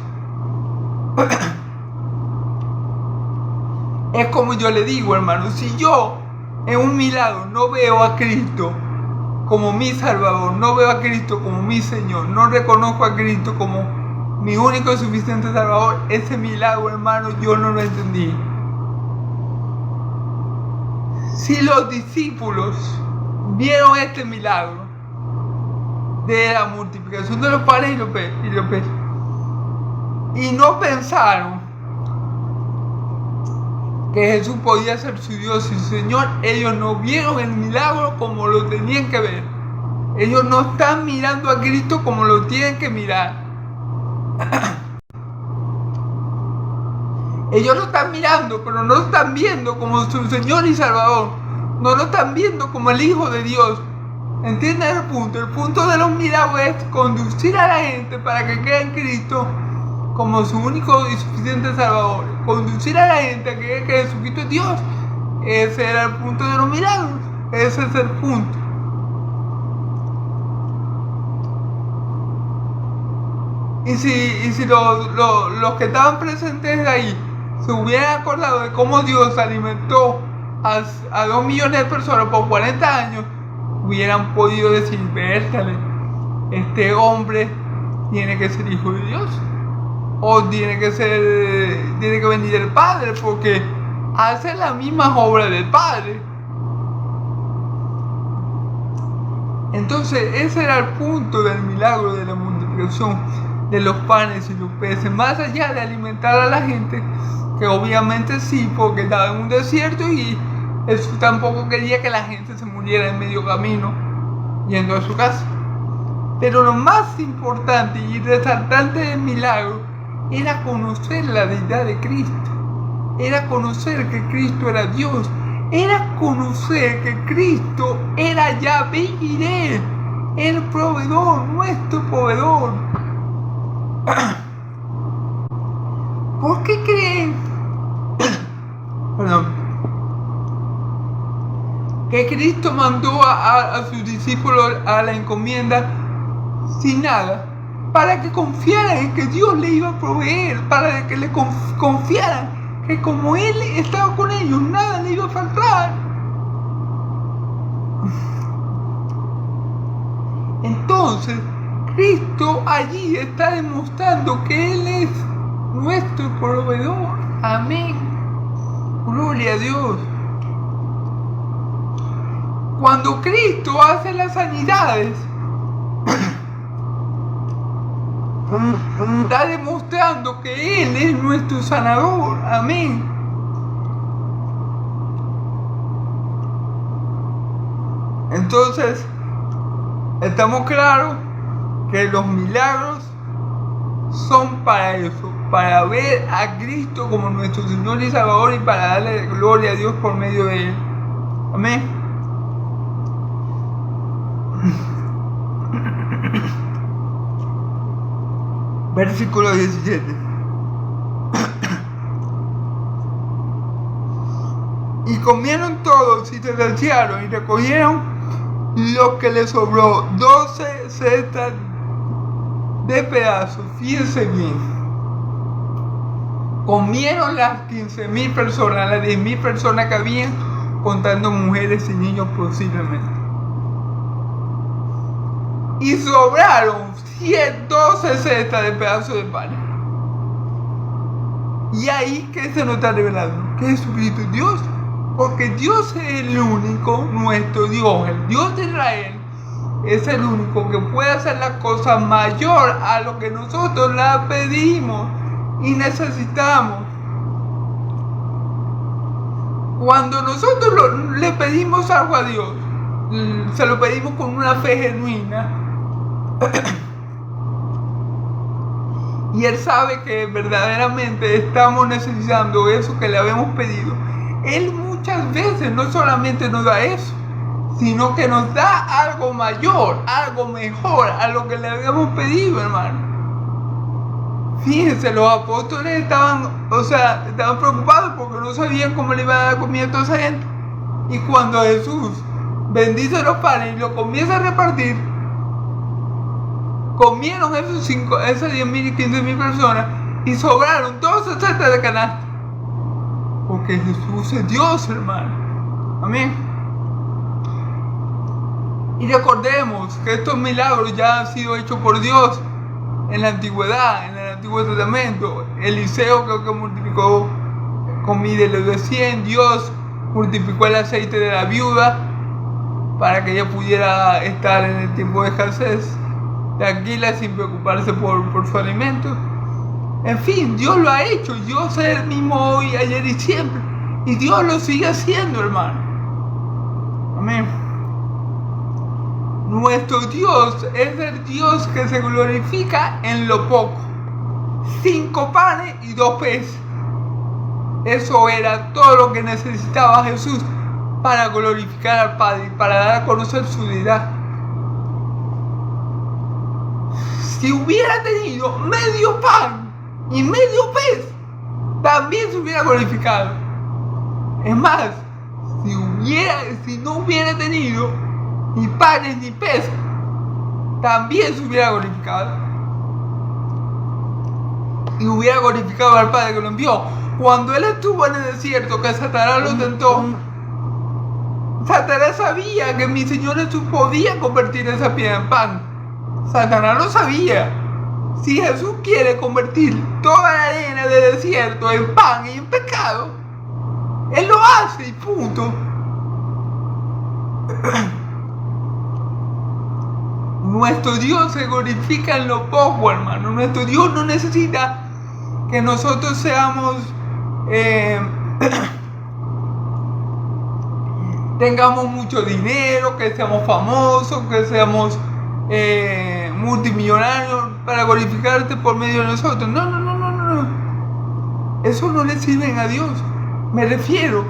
Es como yo le digo, hermano, si yo en un milagro no veo a Cristo como mi Salvador, no veo a Cristo como mi Señor, no reconozco a Cristo como mi único y suficiente Salvador, ese milagro, hermano, yo no lo entendí. Si los discípulos vieron este milagro de la multiplicación de los panes y los peces, y no pensaron que Jesús podía ser su Dios y su Señor, ellos no vieron el milagro como lo tenían que ver. Ellos no están mirando a Cristo como lo tienen que mirar. Ellos lo están mirando, pero no lo están viendo como su Señor y Salvador. No lo están viendo como el Hijo de Dios. ¿Entienden el punto? El punto de los milagros es conducir a la gente para que crea en Cristo como su único y suficiente Salvador. Conducir a la gente a que Jesucristo es Dios. Ese era el punto de los milagros. Ese es el punto. Y si los que estaban presentes ahí se hubieran acordado de cómo Dios alimentó a 2 millones de personas por 40 años, hubieran podido decir, vértale, este hombre tiene que ser hijo de Dios. O tiene que venir del Padre, porque hace las mismas obras del Padre. Entonces ese era el punto del milagro de la multiplicación de los panes y los peces, más allá de alimentar a la gente, que obviamente sí, porque estaba en un desierto y Jesús tampoco quería que la gente se muriera en medio camino yendo a su casa. Pero lo más importante y resaltante del milagro era conocer la deidad de Cristo, era conocer que Cristo era Dios, era conocer que Cristo era Yahvé Jireh, el proveedor, nuestro proveedor. ¿Por qué creen que Cristo mandó a sus discípulos a la encomienda sin nada, para que confiaran en que Dios le iba a proveer, para que le confiaran que como Él estaba con ellos, nada le iba a faltar. Entonces, Cristo allí está demostrando que Él es nuestro proveedor. Amén. Gloria a Dios. Cuando Cristo hace las sanidades, está demostrando que Él es nuestro sanador. Amén. Entonces, estamos claros que los milagros son para eso, para ver a Cristo como nuestro Señor y Salvador y para darle gloria a Dios por medio de Él. Amén. Versículo 17. Y comieron todos y se saciaron y recogieron lo que les sobró, 12 cestas de pedazos. Fíjense bien. Comieron las 15,000 personas, las 10,000 personas que habían, contando mujeres y niños posiblemente. Y sobraron 12 cestas de pedazos de pan. Y ahí que se nos está revelando que Jesucristo es Dios, porque Dios es el único, nuestro Dios, el Dios de Israel, es el único que puede hacer la cosa mayor a lo que nosotros la pedimos y necesitamos. Cuando nosotros le pedimos algo a Dios, se lo pedimos con una fe genuina, y Él sabe que verdaderamente estamos necesitando eso que le habíamos pedido. Él muchas veces no solamente nos da eso, sino que nos da algo mayor, algo mejor a lo que le habíamos pedido, hermano. Fíjense, los apóstoles estaban preocupados porque no sabían cómo le iban a dar comida a toda esa gente. Y cuando Jesús bendice los panes y lo comienza a repartir, comieron esas 10,000 y 15,000 personas y sobraron 12 cestas de canasta. Porque Jesús es Dios, hermano. Amén. Y recordemos que estos milagros ya han sido hechos por Dios en la antigüedad, en el Antiguo Testamento. Eliseo creo que multiplicó comida y le dio 100. Dios multiplicó el aceite de la viuda para que ella pudiera estar en el tiempo de escasez, tranquila, sin preocuparse por su alimento. En fin, Dios lo ha hecho. Dios es el mismo hoy, ayer y siempre. Y Dios lo sigue haciendo, hermano. Amén. Nuestro Dios es el Dios que se glorifica en lo poco. 5 panes y 2 peces. Eso era todo lo que necesitaba Jesús para glorificar al Padre, para dar a conocer su deidad. Si hubiera tenido medio pan y medio pez, también se hubiera glorificado. Es más, si no hubiera tenido ni panes ni peces, también se hubiera glorificado. Y hubiera glorificado al Padre que lo envió. Cuando Él estuvo en el desierto, que Satanás lo tentó, Satanás sabía que mi Señor Jesús podía convertir esa piedra en pan. Satanás lo sabía. Si Jesús quiere convertir toda la arena del desierto en pan y en pecado, Él lo hace y punto. Nuestro Dios se glorifica en lo poco, hermano. Nuestro Dios no necesita que nosotros seamos tengamos mucho dinero, que seamos famosos, que seamos multimillonarios para glorificarte por medio de nosotros. No. Eso no le sirve a Dios. Me refiero,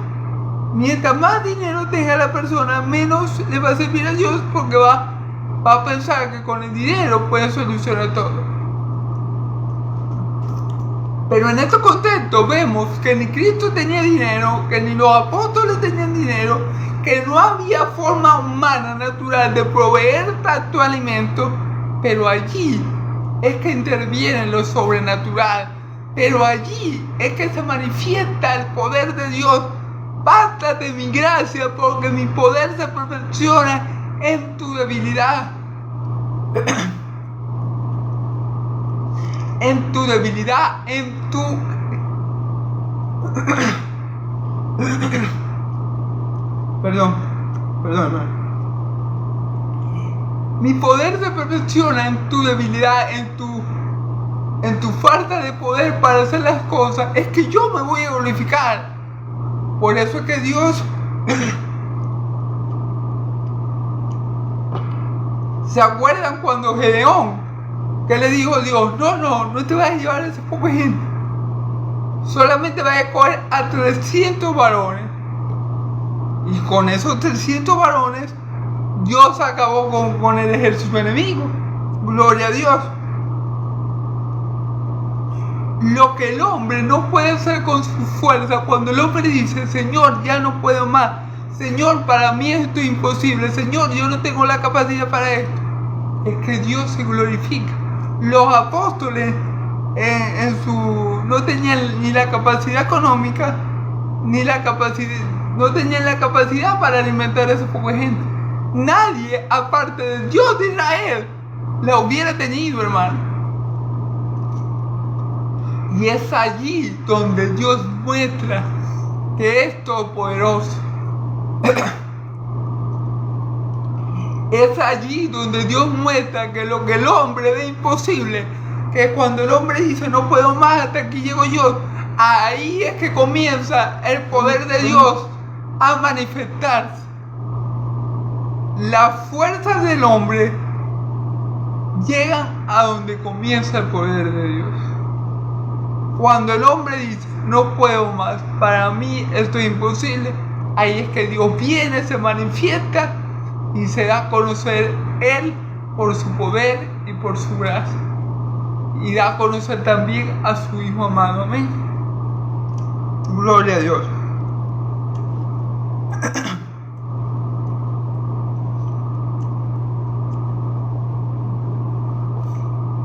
mientras más dinero tenga la persona, menos le va a servir a Dios, porque va a pensar que con el dinero puede solucionar todo. Pero en este contexto vemos que ni Cristo tenía dinero, que ni los apóstoles tenían dinero, que no había forma humana natural de proveer tanto alimento, pero allí es que interviene lo sobrenatural, pero allí es que se manifiesta el poder de Dios. Basta de mi gracia, porque mi poder se perfecciona en tu debilidad. En tu debilidad, en tu... Perdón. Mi poder se perfecciona en tu debilidad, en tu falta de poder para hacer las cosas. Es que yo me voy a glorificar. Por eso es que Dios ¿se acuerdan cuando Gedeón, que le dijo Dios, no te vas a llevar a ese poco de gente, solamente vas a coger a 300 varones? Y con esos 300 varones Dios acabó con el ejército enemigo. Gloria a Dios. Lo que el hombre no puede hacer con su fuerza, cuando el hombre dice, Señor, ya no puedo más, Señor, para mí esto es imposible, Señor, yo no tengo la capacidad para esto, es que Dios se glorifica. Los apóstoles no tenían ni la capacidad económica, no tenían la capacidad para alimentar a ese poco de gente. Nadie, aparte de Dios de Israel, la hubiera tenido, hermano. Y es allí donde Dios muestra que es todopoderoso. Es allí donde Dios muestra que lo que el hombre ve imposible, que cuando el hombre dice no puedo más, hasta aquí llego yo, ahí es que comienza el poder de Dios a manifestarse. Las fuerzas del hombre llegan a donde comienza el poder de Dios. Cuando el hombre dice, no puedo más, para mí esto es imposible, ahí es que Dios viene, se manifiesta y se da a conocer Él por su poder y por su gracia. Y da a conocer también a su Hijo amado. Amén. Gloria a Dios.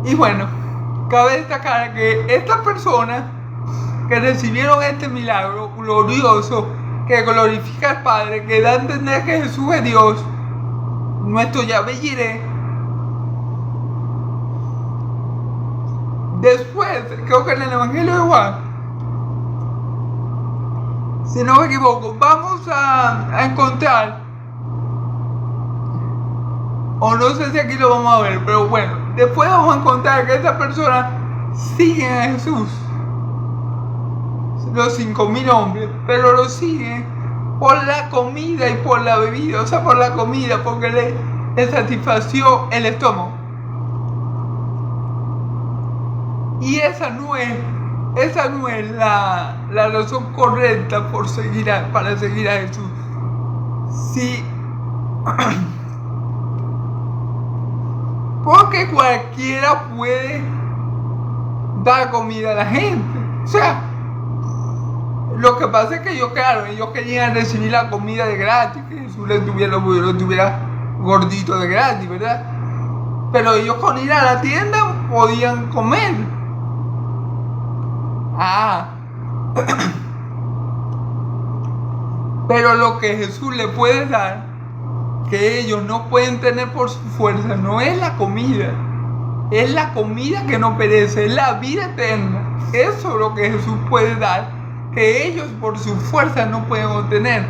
Y bueno, cabe destacar que estas personas que recibieron este milagro glorioso, que glorifica al Padre, que da a entender que Jesús es Dios, nuestro Yahvé Jireh, después, creo que en el Evangelio de Juan, si no me equivoco, vamos a encontrar, o no sé si aquí lo vamos a ver, pero bueno, después vamos a encontrar que estas personas siguen a Jesús, los 5.000 hombres, pero lo siguen por la comida y por la bebida, o sea, por la comida, porque le satisfació el estómago. Y esa no es la razón correcta para seguir a Jesús. Sí. Porque cualquiera puede dar comida a la gente. O sea, lo que pasa es que ellos querían recibir la comida de gratis, que Jesús lo tuviera gordito de gratis, ¿verdad? Pero ellos con ir a la tienda podían comer. Pero lo que Jesús le puede dar, que ellos no pueden tener por su fuerza, no es la comida, es la comida que no perece, es la vida eterna. Eso es lo que Jesús puede dar, que ellos por su fuerza no pueden obtener.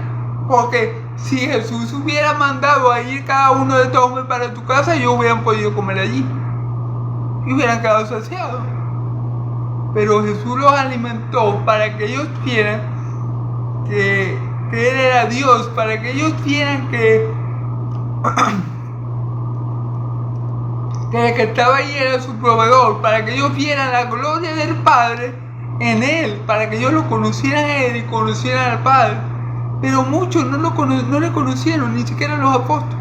Porque si Jesús hubiera mandado a ir cada uno de estos hombres para tu casa, ellos hubieran podido comer allí y hubieran quedado saciados. Pero Jesús los alimentó para que ellos vieran que Él era Dios, para que ellos vieran que el que estaba ahí era su proveedor, para que ellos vieran la gloria del Padre en Él, para que ellos lo conocieran a Él y conocieran al Padre. Pero muchos no le conocieron, ni siquiera los apóstoles.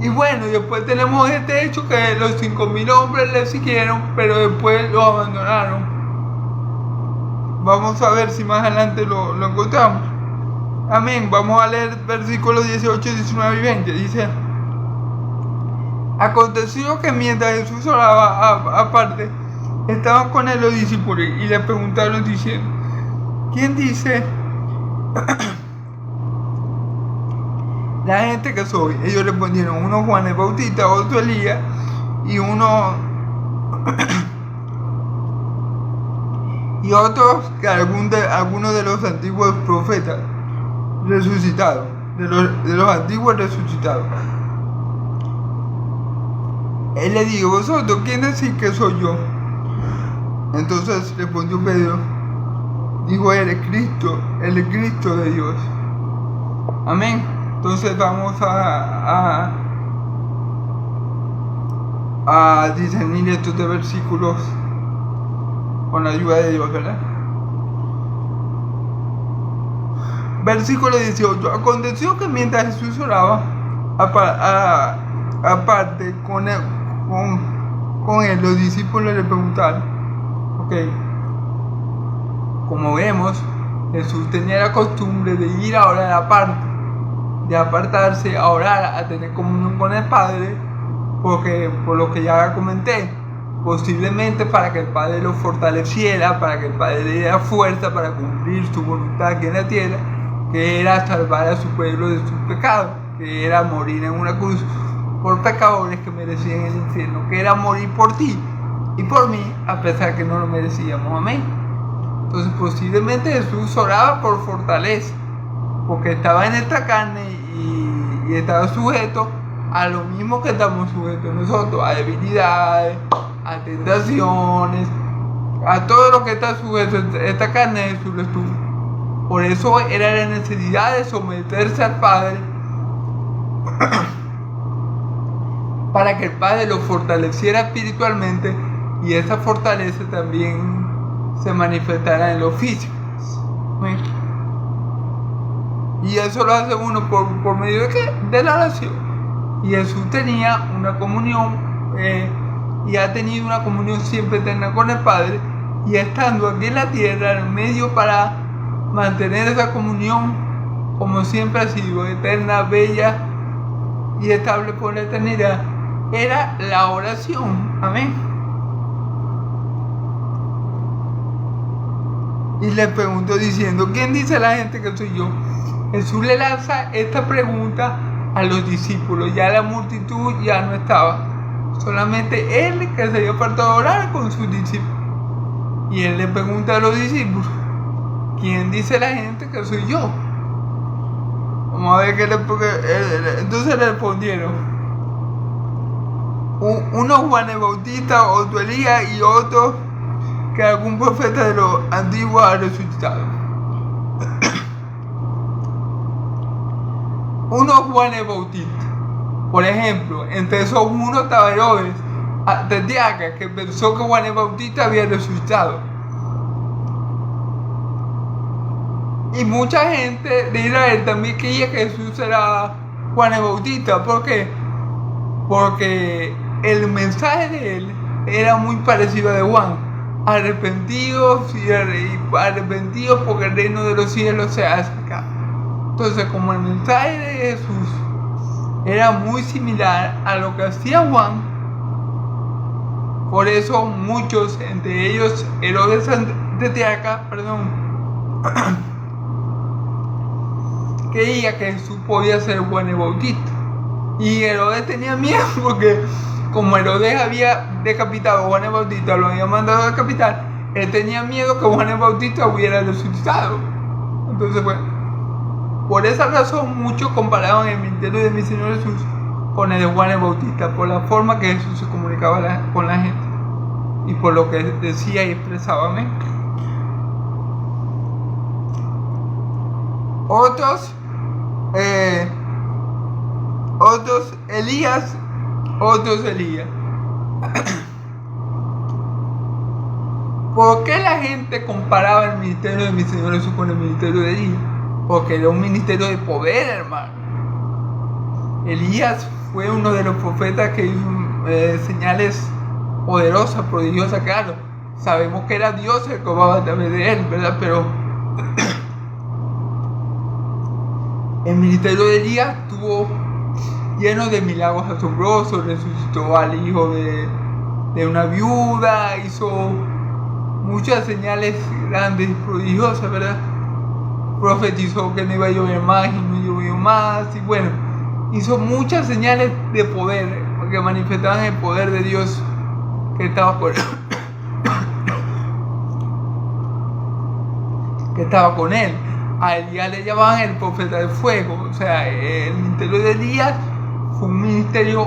Y bueno, después tenemos este hecho que los 5.000 hombres le siguieron, pero después lo abandonaron. vamos a ver si más adelante lo encontramos. Amén. Vamos a leer versículos 18, 19 y 20. Dice: aconteció que mientras Jesús oraba aparte, estaban con él los discípulos y le preguntaron diciendo: ¿quién dice la gente que soy? Ellos respondieron: uno Juan el Bautista, otro Elías, y otros que algunos de los antiguos profetas resucitados, de los antiguos resucitados. Él le dijo: vosotros, ¿quién decís que soy yo? Entonces respondió Pedro, dijo: el Cristo de Dios. Amén. Entonces vamos a discernir estos de versículos con la ayuda de Dios, ¿verdad? Versículo 18. Aconteció que mientras Jesús oraba aparte con él, los discípulos le preguntaron: como vemos, Jesús tenía la costumbre de ir a orar aparte, de apartarse a orar, a tener comunión con el Padre, porque por lo que ya comenté, posiblemente para que el Padre lo fortaleciera, para que el Padre le diera fuerza para cumplir su voluntad aquí en la tierra, que era salvar a su pueblo de sus pecados, que era morir en una cruz por pecadores que merecían el infierno, que era morir por ti y por mí, a pesar que no lo merecíamos. Amén. Entonces posiblemente Jesús oraba por fortaleza, porque estaba en esta carne y estaba sujeto a lo mismo que estamos sujetos nosotros, a debilidades, a tentaciones, a todo lo que está sujeto a esta carne. Jesús lo estuvo. Por eso era la necesidad de someterse al Padre para que el Padre lo fortaleciera espiritualmente, y esa fortaleza también se manifestará en los físicos. ¿Sí? Y eso lo hace uno por medio de ¿qué? De la oración. Y Jesús tenía una comunión y ha tenido una comunión siempre eterna con el Padre, y estando aquí en la tierra, el medio para mantener esa comunión como siempre ha sido, eterna, bella y estable por la eternidad, era la oración. Amén. Y le preguntó diciendo: ¿quién dice la gente que soy yo? Jesús le lanza esta pregunta a los discípulos. Ya la multitud ya no estaba, solamente él que se había apartado a orar con sus discípulos. Y él le pregunta a los discípulos: ¿quién dice la gente que soy yo? Vamos a ver qué entonces le respondieron: uno Juan el Bautista, otro Elías, y otro que algún profeta de los antiguos ha resucitado. Uno Juan el Bautista. Por ejemplo, entre esos uno estaba Herodes Arteaga, que pensó que Juan el Bautista había resucitado. Y mucha gente de Israel también creía que Jesús era Juan el Bautista. ¿Por qué? Porque el mensaje de él era muy parecido a de Juan: arrepentidos porque el reino de los cielos se ha acercado. Entonces, como el mensaje de Jesús era muy similar a lo que hacía Juan, por eso muchos, entre ellos Herodes Arteaga, creía que Jesús podía ser Juan el Bautista. Y Herodes tenía miedo, porque como Herodes había decapitado a Juan el Bautista, lo había mandado a decapitar, él tenía miedo que Juan el Bautista hubiera resucitado. Entonces, bueno, por esa razón muchos comparaban el ministerio de mi Señor Jesús con el de Juan el Bautista, por la forma que Jesús se comunicaba con la gente y por lo que decía y expresaba. Amén. Otros Elías. ¿Por qué la gente comparaba el ministerio de mi Señor Jesús con el ministerio de Elías? Porque era un ministerio de poder, hermano. Elías fue uno de los profetas que hizo señales poderosas, prodigiosas, claro. sabemos que era Dios el que obraba a través de él, ¿verdad? Pero el ministerio de Elías estuvo lleno de milagros asombrosos. Resucitó al hijo de una viuda, hizo muchas señales grandes y prodigiosas, ¿verdad? Profetizó que no iba a llover más y no llovió más, y bueno, hizo muchas señales de poder que manifestaban el poder de Dios que estaba con él. Que estaba con él. A Elías le llamaban el profeta del fuego. O sea, el ministerio de Elías fue un ministerio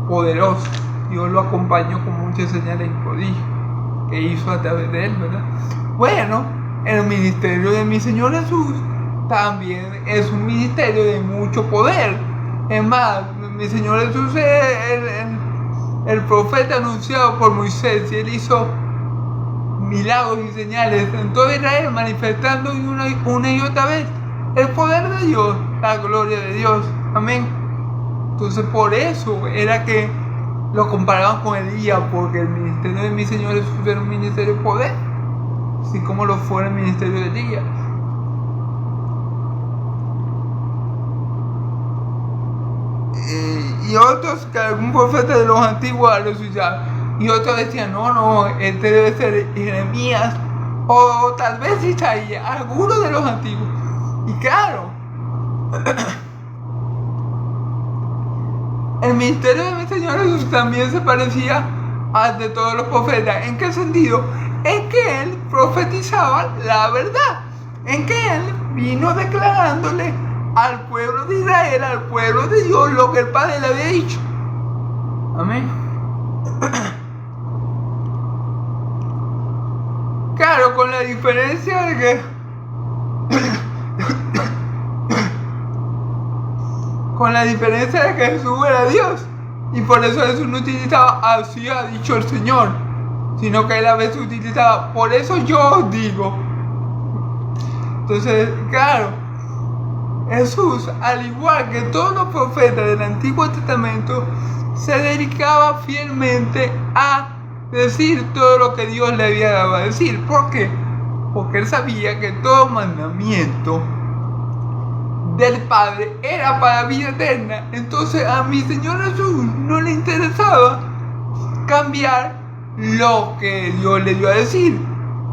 poderoso. Dios lo acompañó con muchas señales y prodigios que hizo a través de él, ¿verdad? Bueno, el ministerio de mi Señor Jesús también es un ministerio de mucho poder. Es más, mi Señor Jesús es el profeta anunciado por Moisés, y él hizo milagros y señales en todo Israel, manifestando una y otra vez el poder de Dios, la gloria de Dios. Amén. Entonces, por eso era que lo comparaban con Elías, porque el ministerio de mi Señor Jesús era un ministerio de poder, así como lo fue el ministerio de Elías. Y otros, que algún profeta de los antiguos ha resucitado. Y otros decían, no, este debe ser Jeremías, o tal vez Isaías, alguno de los antiguos. Y claro, el ministerio de mi Señor Jesús también se parecía al de todos los profetas. ¿En qué sentido? En que él profetizaba la verdad, en que él vino declarándole al pueblo de Israel, al pueblo de Dios, lo que el Padre le había dicho. Amén. Claro, con la diferencia de que Jesús era Dios, y por eso Jesús no utilizaba así ha dicho el Señor, sino que él a veces utilizaba por eso yo os digo. Entonces, claro, Jesús, al igual que todos los profetas del Antiguo Testamento, se dedicaba fielmente a decir todo lo que Dios le había dado a decir. ¿Por qué? Porque él sabía que todo mandamiento del Padre era para vida eterna. Entonces a mi Señor Jesús no le interesaba cambiar lo que Dios le dio a decir.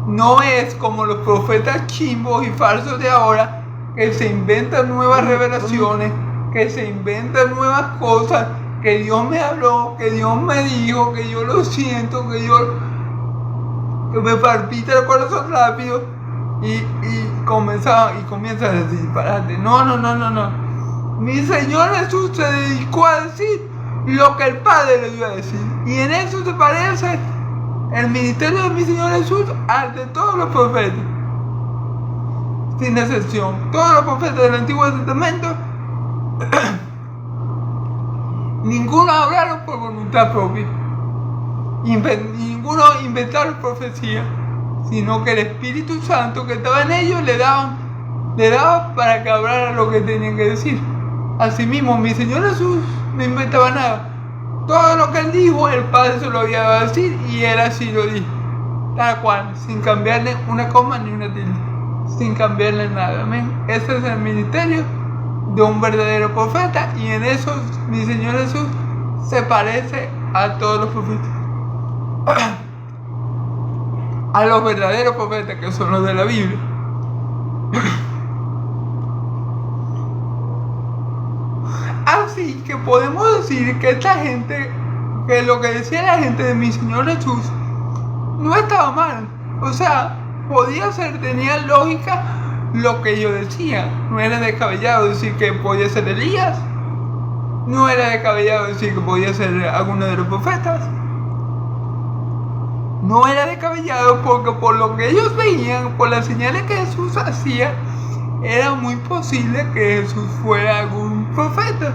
No es como los profetas chimbos y falsos de ahora, que se inventan nuevas revelaciones, que se inventan nuevas cosas, que Dios me habló, que Dios me dijo, que yo lo siento, que me palpita el corazón rápido, y comienza a decir disparate. No. Mi Señor Jesús se dedicó a decir lo que el Padre le dio a decir, y en eso se parece el ministerio de mi Señor Jesús al de todos los profetas, sin excepción. Todos los profetas del Antiguo Testamento ninguno hablaron por voluntad propia, ninguno inventaron profecía, sino que el Espíritu Santo que estaba en ellos le daba para que hablaran lo que tenían que decir. Asimismo, mi Señor Jesús no inventaba nada. Todo lo que él dijo, el Padre se lo había dado a decir, y él así lo dijo, tal cual, sin cambiarle una coma ni una tilde, sin cambiarle nada. Amén. Ese es el ministerio de un verdadero profeta, y en eso mi Señor Jesús se parece a todos los profetas, a los verdaderos profetas, que son los de la Biblia. Así que podemos decir que que lo que decía la gente de mi Señor Jesús no estaba mal. O sea, tenía lógica lo que ellos decían. No era descabellado decir que podía ser Elías, no era descabellado decir que podía ser alguno de los profetas. No era descabellado, porque por lo que ellos veían, por las señales que Jesús hacía, era muy posible que Jesús fuera algún profeta.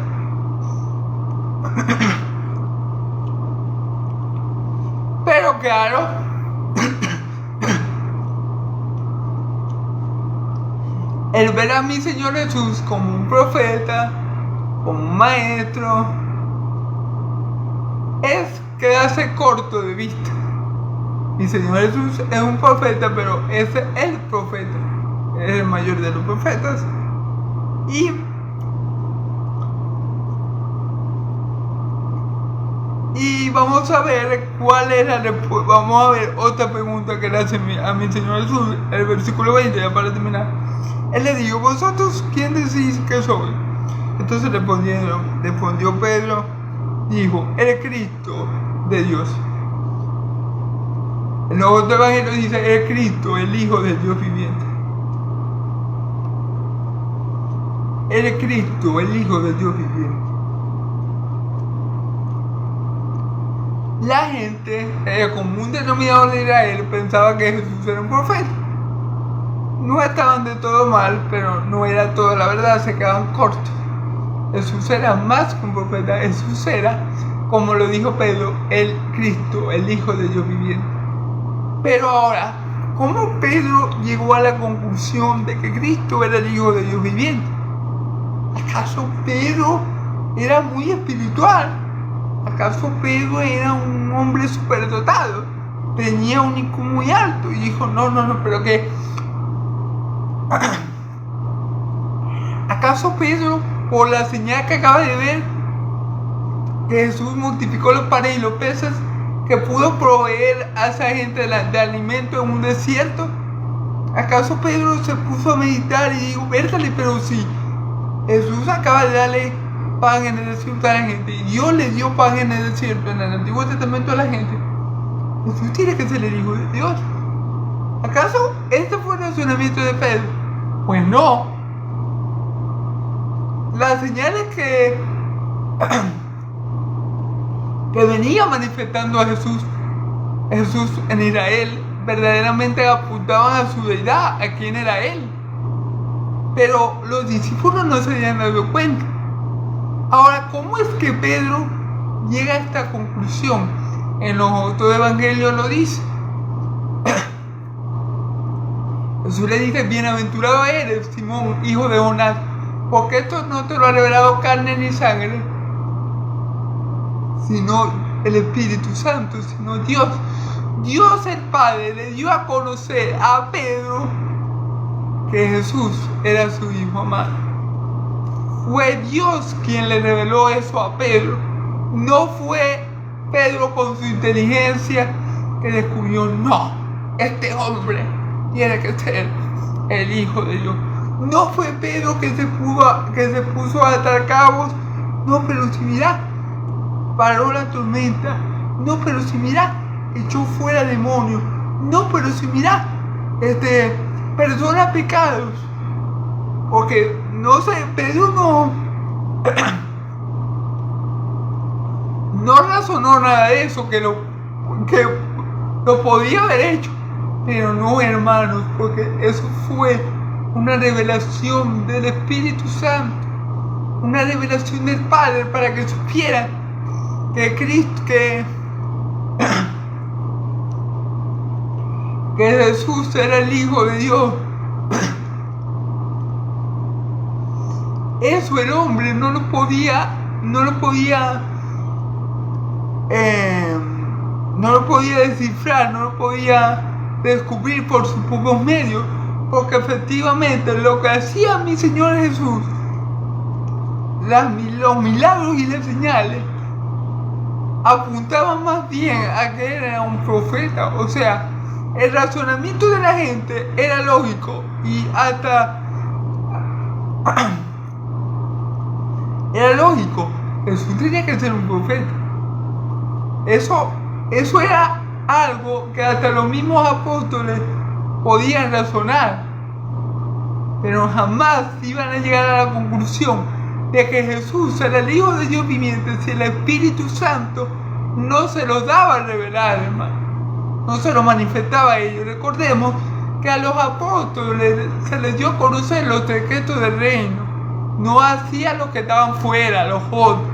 Pero claro, el ver a mi Señor Jesús como un profeta, como un maestro, es quedarse corto de vista. Mi Señor Jesús es un profeta, pero es el profeta, es el mayor de los profetas. Y vamos a ver cuál es la respuesta. Vamos a ver otra pregunta que le hace a mi Señor Jesús, el versículo 20, ya para terminar. Él le dijo: ¿vosotros quién decís que soy? Entonces respondió Pedro, dijo: el Cristo de Dios. En los otros evangelios dice: el Cristo, el Hijo del Dios viviente. El Cristo, el Hijo del Dios viviente. La gente, el común denominador de Israel, pensaba que Jesús era un profeta. No estaban de todo mal, pero no era toda la verdad, se quedaban cortos. Jesús era más que un profeta, Jesús era, como lo dijo Pedro, el Cristo, el Hijo de Dios viviente. Pero ahora, ¿cómo Pedro llegó a la conclusión de que Cristo era el Hijo de Dios viviente? ¿Acaso Pedro era muy espiritual? ¿Acaso Pedro era un hombre superdotado? Tenía un IQ muy alto y dijo: no, pero que... ¿Acaso Pedro, por la señal que acaba de ver, que Jesús multiplicó los panes y los peces, que pudo proveer a esa gente de alimento en un desierto? ¿Acaso Pedro se puso a meditar y dijo: vértale, pero si Jesús acaba de darle pan en el desierto a la gente y Dios le dio pan en el desierto en el Antiguo Testamento a la gente, Jesús tiene que ser el Hijo de Dios? ¿Acaso este fue el razonamiento de Pedro? Pues no. Las señales que venía manifestando a Jesús en Israel verdaderamente apuntaban a su deidad, a quién era Él. Pero los discípulos no se habían dado cuenta. Ahora, ¿cómo es que Pedro llega a esta conclusión? En los otros evangelios lo dice. Jesús le dice: bienaventurado eres, Simón, hijo de Jonás, porque esto no te lo ha revelado carne ni sangre, sino el Espíritu Santo, sino Dios. Dios el Padre le dio a conocer a Pedro que Jesús era su Hijo amado. Fue Dios quien le reveló eso a Pedro. No fue Pedro con su inteligencia que descubrió: no, este hombre tiene que ser el Hijo de Dios. No fue Pedro que se puso a atar cabos. No, pero si mira, paró la tormenta. No, pero si mira, echó fuera demonios. No, pero si mira, perdona pecados. Porque no sé, Pedro no razonó nada de eso, que lo podía haber hecho. Pero no, hermanos, porque eso fue una revelación del Espíritu Santo, una revelación del Padre, para que supieran que Cristo, que Jesús era el Hijo de Dios. Eso el hombre no lo podía descifrar, no lo podía descubrir por sus propios medios, porque efectivamente lo que hacía mi Señor Jesús, los milagros y las señales, apuntaban más bien a que era un profeta. O sea, el razonamiento de la gente era lógico y hasta era lógico. Jesús tenía que ser un profeta. Eso era algo que hasta los mismos apóstoles podían razonar, pero jamás iban a llegar a la conclusión de que Jesús era el Hijo de Dios viviente si el Espíritu Santo no se los daba a revelar, hermano. No se lo manifestaba a ellos. Recordemos que a los apóstoles se les dio a conocer los secretos del reino. No hacían los que estaban fuera, los otros.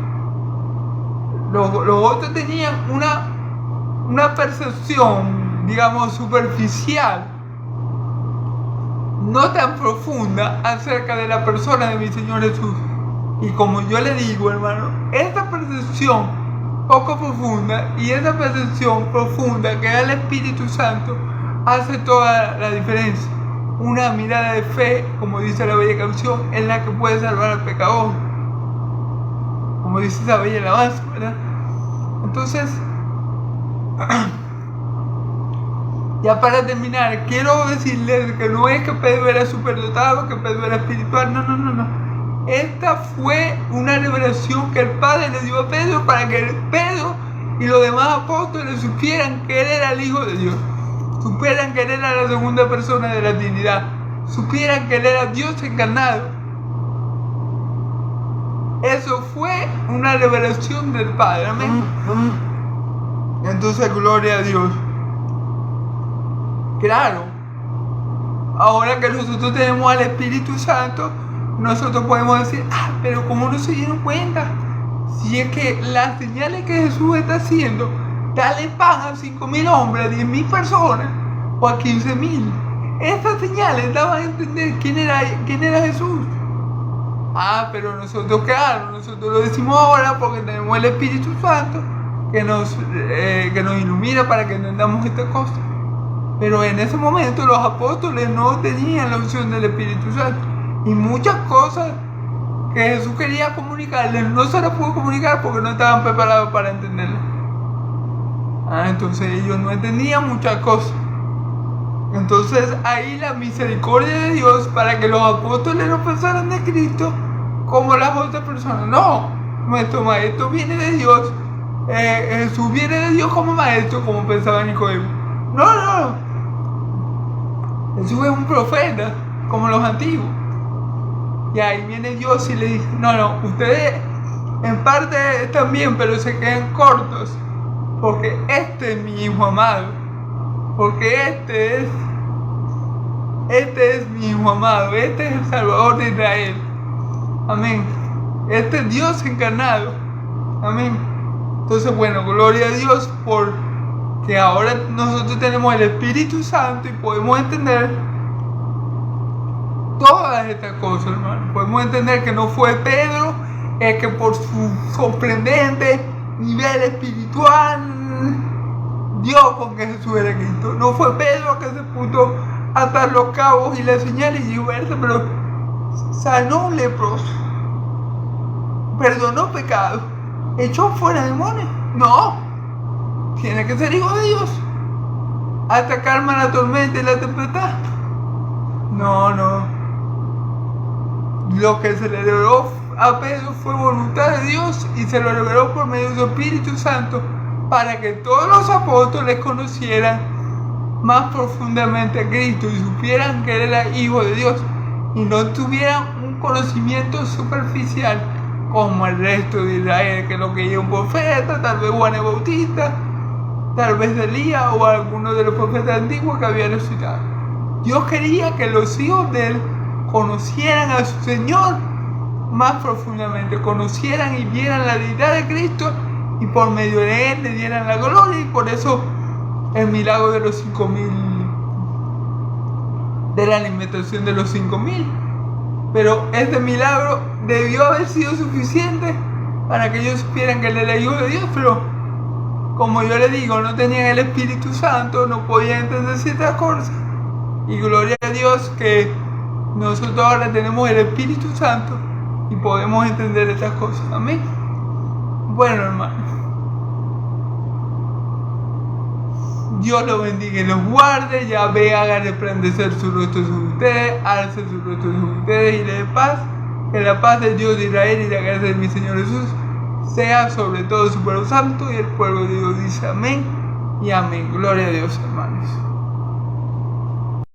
Los otros tenían una percepción, digamos, superficial, no tan profunda acerca de la persona de mi Señor Jesús. Y como yo le digo, hermano, esta percepción poco profunda, y esa percepción profunda que da el Espíritu Santo hace toda la diferencia. Una mirada de fe, como dice la bella canción, es la que puede salvar al pecador, como dice esa bella alabanza, ¿verdad? Entonces, ya para terminar, quiero decirles que no es que Pedro era superdotado, que Pedro era espiritual, no. Esta fue una revelación que el Padre le dio a Pedro para que Pedro y los demás apóstoles supieran que Él era el Hijo de Dios, supieran que Él era la segunda persona de la Trinidad, supieran que Él era Dios encarnado. Eso fue una revelación del Padre, amén. Entonces, gloria a Dios. Claro, ahora que nosotros tenemos al Espíritu Santo, nosotros podemos decir, pero ¿cómo no se dieron cuenta? Si es que las señales que Jesús está haciendo, dale pan a 5.000 hombres, a 10.000 personas o a 15.000. Estas señales daban a entender quién era Jesús. Pero nosotros, claro, nosotros lo decimos ahora porque tenemos el Espíritu Santo que nos ilumina para que entendamos estas cosas. Pero en ese momento los apóstoles no tenían la opción del Espíritu Santo. Y muchas cosas que Jesús quería comunicarles no se las pudo comunicar porque no estaban preparados para entenderlas. Entonces ellos no entendían muchas cosas. Entonces ahí la misericordia de Dios para que los apóstoles no pensaran de Cristo como las otras personas. No, nuestro maestro viene de Dios. Jesús viene de Dios como maestro, como pensaba Nicodemo. No. Jesús es un profeta como los antiguos. Y ahí viene Dios y le dice, no, ustedes en parte están bien, pero se quedan cortos, porque este es mi Hijo amado, porque este es mi Hijo amado, este es el Salvador de Israel, amén, este es Dios encarnado, amén. Entonces, bueno, gloria a Dios porque ahora nosotros tenemos el Espíritu Santo y podemos entender todas estas cosas, hermano. Podemos entender que no fue Pedro el que por su sorprendente nivel espiritual dio con que Jesús era Cristo. No fue Pedro que se puso a atar los cabos y las señales y dijo, pero sanó leproso, perdonó pecados, echó fuera demonios. No, tiene que ser hijo de Dios. Hasta calma la tormenta y la tempestad. No. Lo que se le reveló a Pedro fue voluntad de Dios y se lo reveló por medio de su Espíritu Santo para que todos los apóstoles conocieran más profundamente a Cristo y supieran que Él era Hijo de Dios y no tuvieran un conocimiento superficial como el resto de Israel, que lo creía un profeta, tal vez Juan el Bautista, tal vez Elías o alguno de los profetas antiguos que habían resucitado. Dios quería que los hijos de Él conocieran a su Señor más profundamente, conocieran y vieran la deidad de Cristo y por medio de Él le dieran la gloria, y por eso el milagro de los 5.000, de la alimentación de los 5.000. Pero este milagro debió haber sido suficiente para que ellos supieran que Él era el Hijo de Dios, pero como yo le digo, no tenían el Espíritu Santo, no podían entender ciertas cosas. Y gloria a Dios que nosotros ahora tenemos el Espíritu Santo y podemos entender estas cosas. Amén. Bueno, hermanos, Dios los bendiga y los guarde. Yahvé haga resplandecer su rostro sobre ustedes, alce su rostro sobre ustedes y le dé paz. Que la paz de Dios de Israel y la gracia de mi Señor Jesús sea sobre todo su pueblo santo. Y el pueblo de Dios dice amén y amén. Gloria a Dios, hermanos.